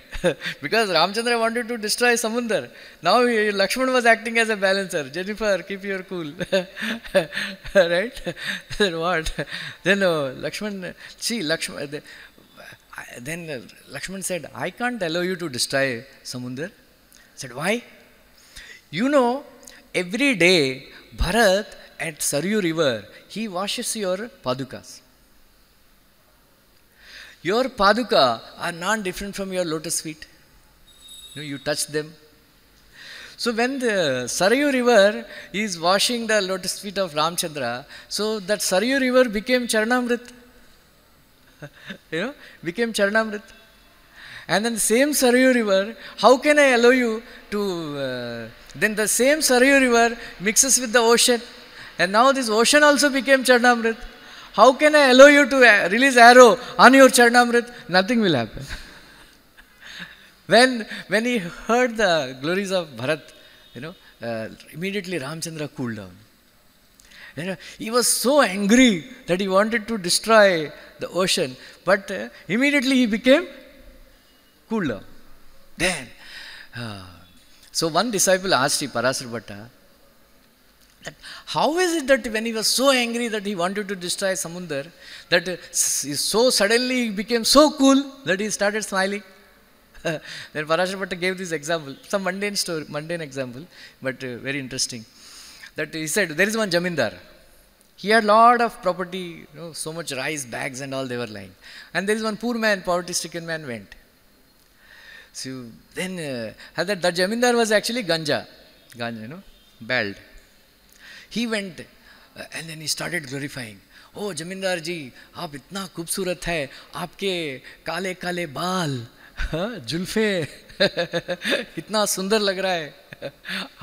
Because Ramchandra wanted to destroy Samundar. Now Lakshman was acting as a balancer. Jennifer, keep your cool. Right? Then what? Then Lakshman said, I can't allow you to destroy Samundar. Said, why? Every day Bharat at Saryu river, he washes your padukas. Your paduka are not different from your lotus feet. You touch them. So when the Saryu river is washing the lotus feet of Ramchandra, so that Saryu river became Charanamrit. Became Charanamrit. And then the same Saryu river, how can I allow you to, then the same Saryu river mixes with the ocean. And now this ocean also became Charanamrit. How can I allow you to release arrow on your Charanamrit? Nothing will happen. When he heard the glories of Bharat, immediately Ramchandra cooled down. He was so angry that he wanted to destroy the ocean, but immediately he became cooled down. Then, so one disciple asked Sri Parashar Bhatta, how is it that when he was so angry that he wanted to destroy Samundar, that so suddenly he became so cool that he started smiling? Then Parashar Bhatta gave this example, some mundane example, but very interesting. That he said, there is one Jamindar. He had lot of property, so much rice bags and all they were lying. And there is one poor man, poverty-stricken man went. So then that Jamindar was actually ganja, bald. He went and then he started glorifying. Oh, Jamindar ji, aap itna खूबसूरत है, आपके काले काले बाल, जुल्फे, इतना सुंदर लग रहा है.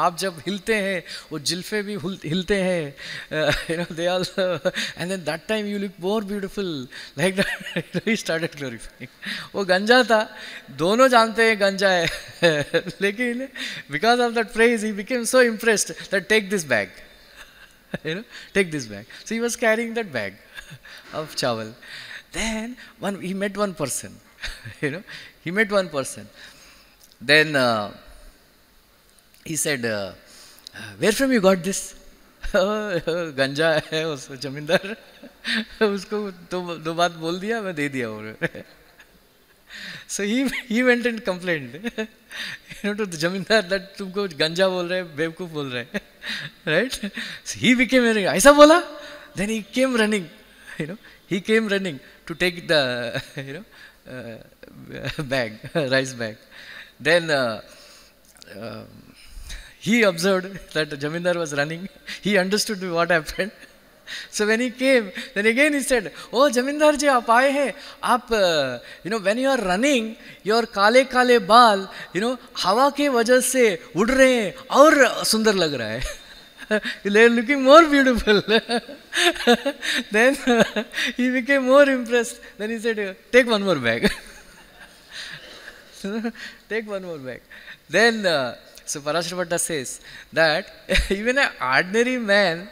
आप जब हिलते हैं, वो जुल्फे भी हिलते हैं. They also, and then that time you look more beautiful. Like that, he started glorifying. वो गंजा था, दोनों जानते हैं गंजा है, लेकिन because of that praise, he became so impressed that take this bag. Take this bag. So he was carrying that bag of chawal. Then he met one person. He met one person. Then he said, where from you got this? गंजा है उस जमींदार, उसको दो बात बोल दिया, मैं दे दिया. और so he went and complained to the jamindar that तुमको गंजा बोल रहे, बेवकूफ बोल रहे. Right? So he became very, ऐसा बोला. Then he came running. He came running to take the bag, rice bag. Then he observed that the Jamindar was running. He understood what happened. So when he came, then again he said, oh Jamindar ji, aap aaye hai. Aap, when you are running, your kale kale baal, hawa ke wajah se ud rahe hain aur sundar lag raha hai. They are looking more beautiful. Then he became more impressed. Then he said, take one more bag. Take one more bag. Then, so Parashara says that even an ordinary man,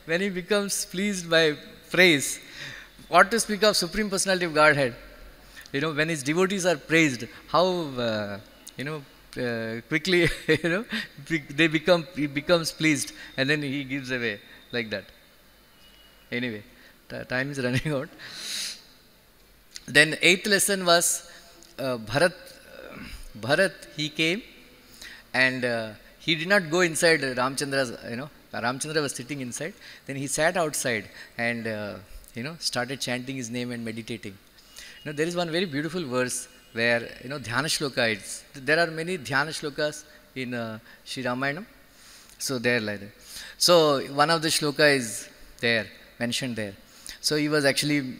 when he becomes pleased by praise, what to speak of Supreme Personality of Godhead? When his devotees are praised, how, quickly, he becomes pleased, and then he gives away like that. Anyway, time is running out. Then 8th lesson was Bharat. Bharat, he came and he did not go inside Ramchandra's, Ramchandra was sitting inside. Then he sat outside and, started chanting his name and meditating. There is one very beautiful verse where, Dhyana Shloka is. There are many Dhyana Shlokas in Sri Ramayana. So, they are like that. So, one of the shloka is there, mentioned there. So, he was actually,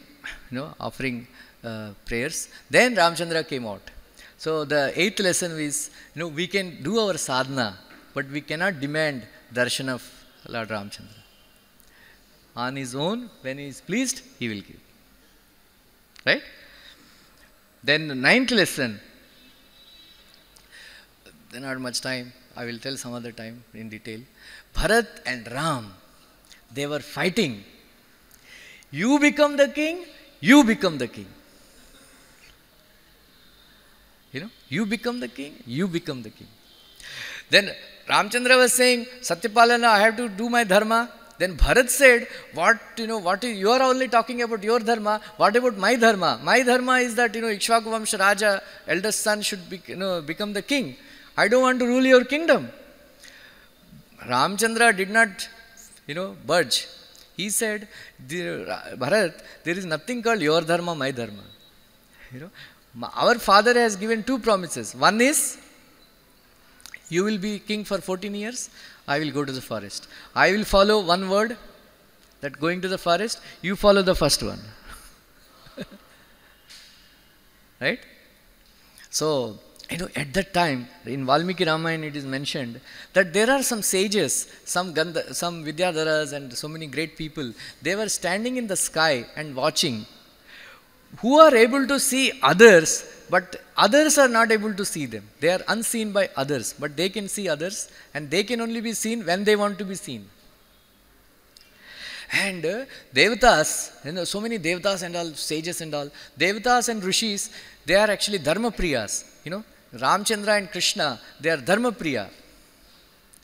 offering prayers. Then Ramchandra came out. So, the 8th lesson is, we can do our sadhana, but we cannot demand darshan of Lord Ramchandra. On his own, when he is pleased, he will give. Right? Then the 9th lesson, there not much time, I will tell some other time in detail. Bharat and Ram, they were fighting. You become the king, you become the king. You become the king, you become the king. Then Ramchandra was saying, Satyapalana, I have to do my dharma. Then Bharat said, you are only talking about your dharma, what about my dharma? My dharma is that, Ikshvaku Vamsha Raja, eldest son should become the king. I don't want to rule your kingdom. Ramchandra did not, budge. He said, Bharat, there is nothing called your dharma, my dharma. Our father has given 2 promises. One is, you will be king for 14 years. I will go to the forest. I will follow one word, that going to the forest, you follow the first one. Right? So, at that time, in Valmiki Ramayana it is mentioned that there are some sages, some Vidyadharas and so many great people, they were standing in the sky and watching, who are able to see others, but others are not able to see them. They are unseen by others, but they can see others, and they can only be seen when they want to be seen. And Devatas, so many Devatas and all, sages and all, Devatas and Rishis, they are actually Dharma Priyas. Ramchandra and Krishna, they are Dharma Priya.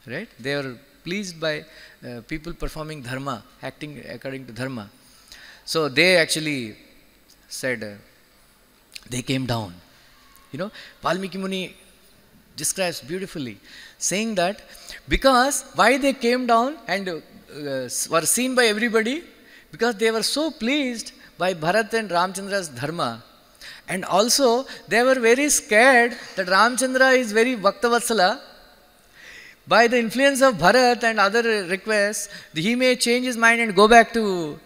Right? They are pleased by people performing dharma, acting according to dharma. So they actually said, they came down. Valmiki Muni describes beautifully, saying that because why they came down and were seen by everybody, because they were so pleased by Bharat and Ramchandra's dharma, and also they were very scared that Ramchandra is very Bhaktavatsala. By the influence of Bharat and other requests, he may change his mind and go back to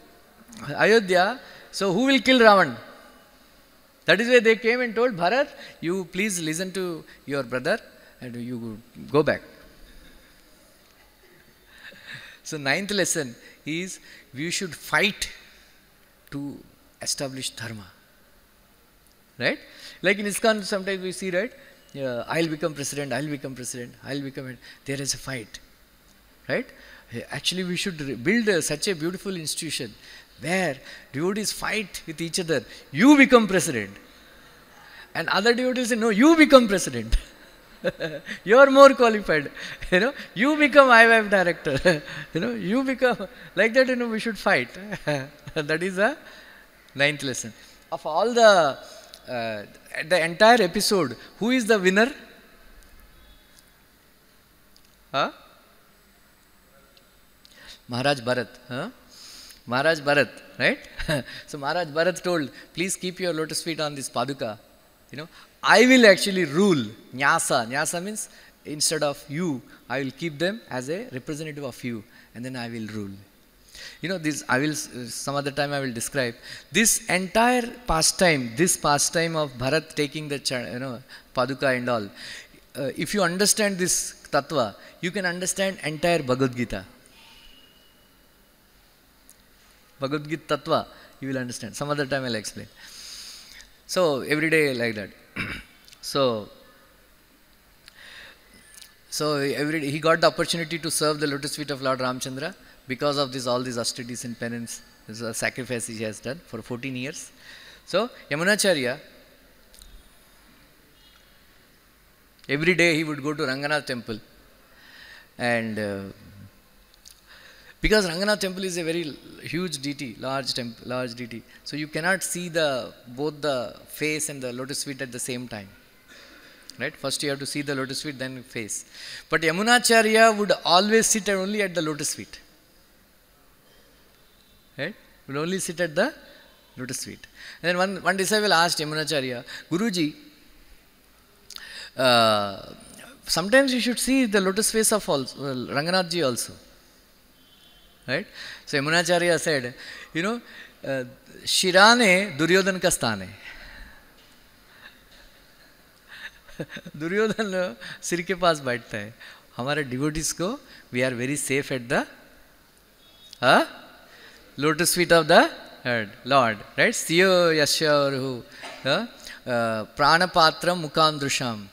Ayodhya. So who will kill Ravan? That is why they came and told Bharat, you please listen to your brother and you go back. So 9th lesson is, we should fight to establish dharma. Right? Like in ISKCON sometimes we see, right? I'll become president, I'll become president, I'll become... There is a fight. Right? Actually we should build such a beautiful institution where devotees fight with each other. You become president. And other devotees say, no, you become president. You are more qualified. You become IWF director. You become... Like that, we should fight. That is the 9th lesson. Of all the entire episode, who is the winner? Maharaj Bharat. Maharaj Bharat, right? So Maharaj Bharat told, please keep your lotus feet on this paduka. I will actually rule. Nyasa. Nyasa means instead of you, I will keep them as a representative of you, and then I will rule. This I will, some other time I will describe. This entire pastime, of Bharat taking the paduka and all, if you understand this tattva, you can understand entire Bhagavad Gita. Bhagavad Gita tattva, you will understand. Some other time I will explain. So, every day like that. So every day he got the opportunity to serve the lotus feet of Lord Ramchandra because of this, all these austerities and penance, this is a sacrifice he has done for 14 years. So Yamunacharya, every day he would go to Ranganath temple, and because Ranganath temple is a very huge deity, large deity, so you cannot see both the face and the lotus feet at the same time. Right? First you have to see the lotus feet, then face. But Yamunacharya would always sit only at the lotus feet. Right? Would only sit at the lotus feet. And then one disciple asked Yamunacharya, Guruji, sometimes you should see the lotus face of Ranganathji also. Right? So Yamunacharya said, Shirane Duryodhan ka sthane. Duryodhan सिर के पास बैठता है. हमारे devotees को we are very safe at the lotus feet of the lord. Right? स्थियो यश्यरहु प्राणपात्रम मुखांदृशाम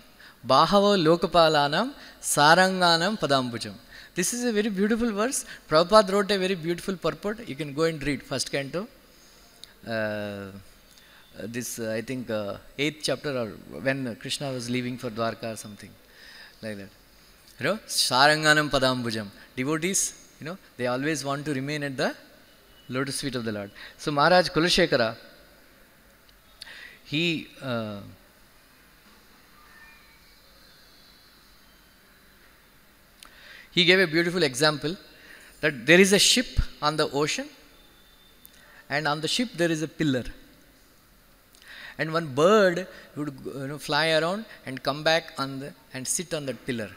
बाहवो लोकपालानाम सारंगानाम पदाम्बुजम. This is a very beautiful verse. Prabhupada wrote a very beautiful purport. You can go and read first canto. This I think 8th chapter, or when Krishna was leaving for Dwarka or something like that. Saranganam padambujam. Devotees, they always want to remain at the lotus feet of the Lord. So Maharaj Kulashekara, he gave a beautiful example that there is a ship on the ocean, and on the ship there is a pillar. And one bird would fly around and come back and sit on that pillar.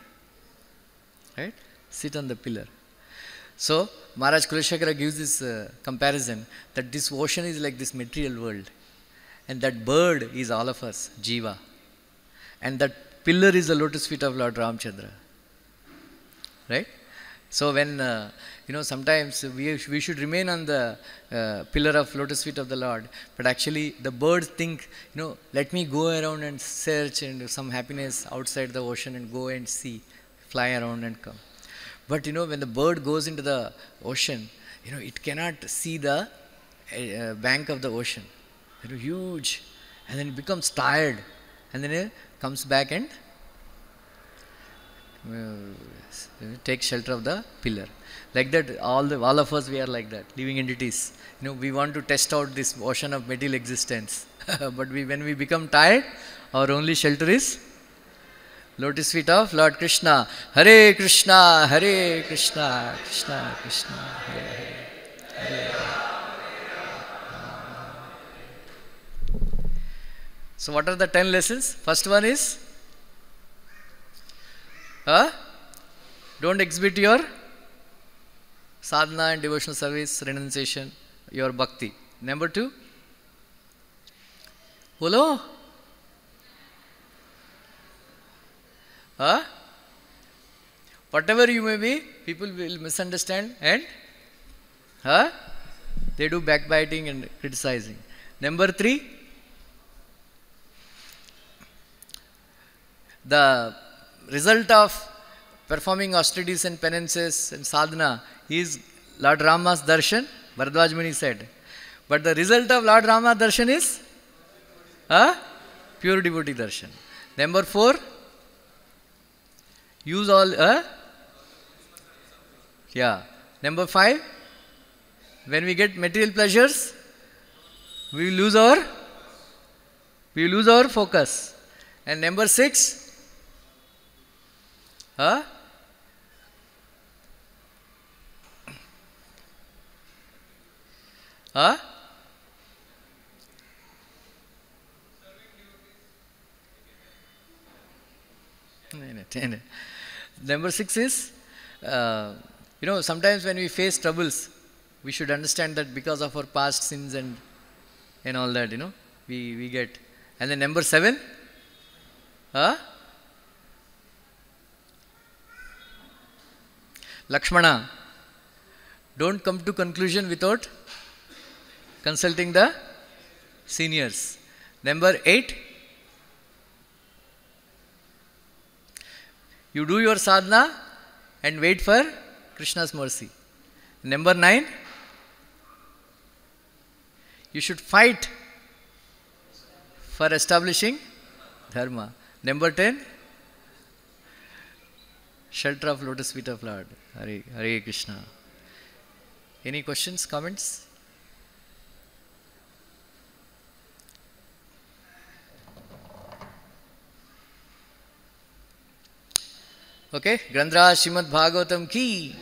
Right? Sit on the pillar. So Maharaj Kulashekara gives this comparison that this ocean is like this material world, and that bird is all of us, Jiva, and that pillar is the lotus feet of Lord Ramchandra. Right? So when sometimes we should remain on the pillar of lotus feet of the Lord, but actually the birds think, let me go around and search and some happiness outside the ocean and go and see, fly around and come. But when the bird goes into the ocean, it cannot see the bank of the ocean. Huge, and then it becomes tired, and then it comes back and take shelter of the pillar. Like that, all of us, we are like that, living entities. We want to test out this ocean of material existence. But when we become tired, our only shelter is lotus feet of Lord Krishna. Hare Krishna, Hare Krishna, Krishna Krishna, Hare Hare, Hare Hare. So what are the 10 lessons? First one is, don't exhibit your sadhana and devotional service, renunciation, your bhakti. Number 2, bolo. Whatever you may be, people will misunderstand and they do backbiting and criticizing. Number 3, the result of performing austerities and penances and sadhana is Lord Rama's darshan, Bharadwaj Muni said. But the result of Lord Rama's darshan is pure devotee darshan. Number 4, use all Number 5, when we get material pleasures, we lose our focus. And number 6, Number 6 is, sometimes when we face troubles, we should understand that because of our past sins and all that, we get. And then number 7, Lakshmana, don't come to conclusion without consulting the seniors. Number 8, You do your sadhana and wait for Krishna's mercy. Number 9, you should fight for establishing dharma. Number 10, shelter of lotus feet of Lord. Hare, Hare Krishna. Any questions, comments? Okay, Grandhra Srimad Bhagavatam ki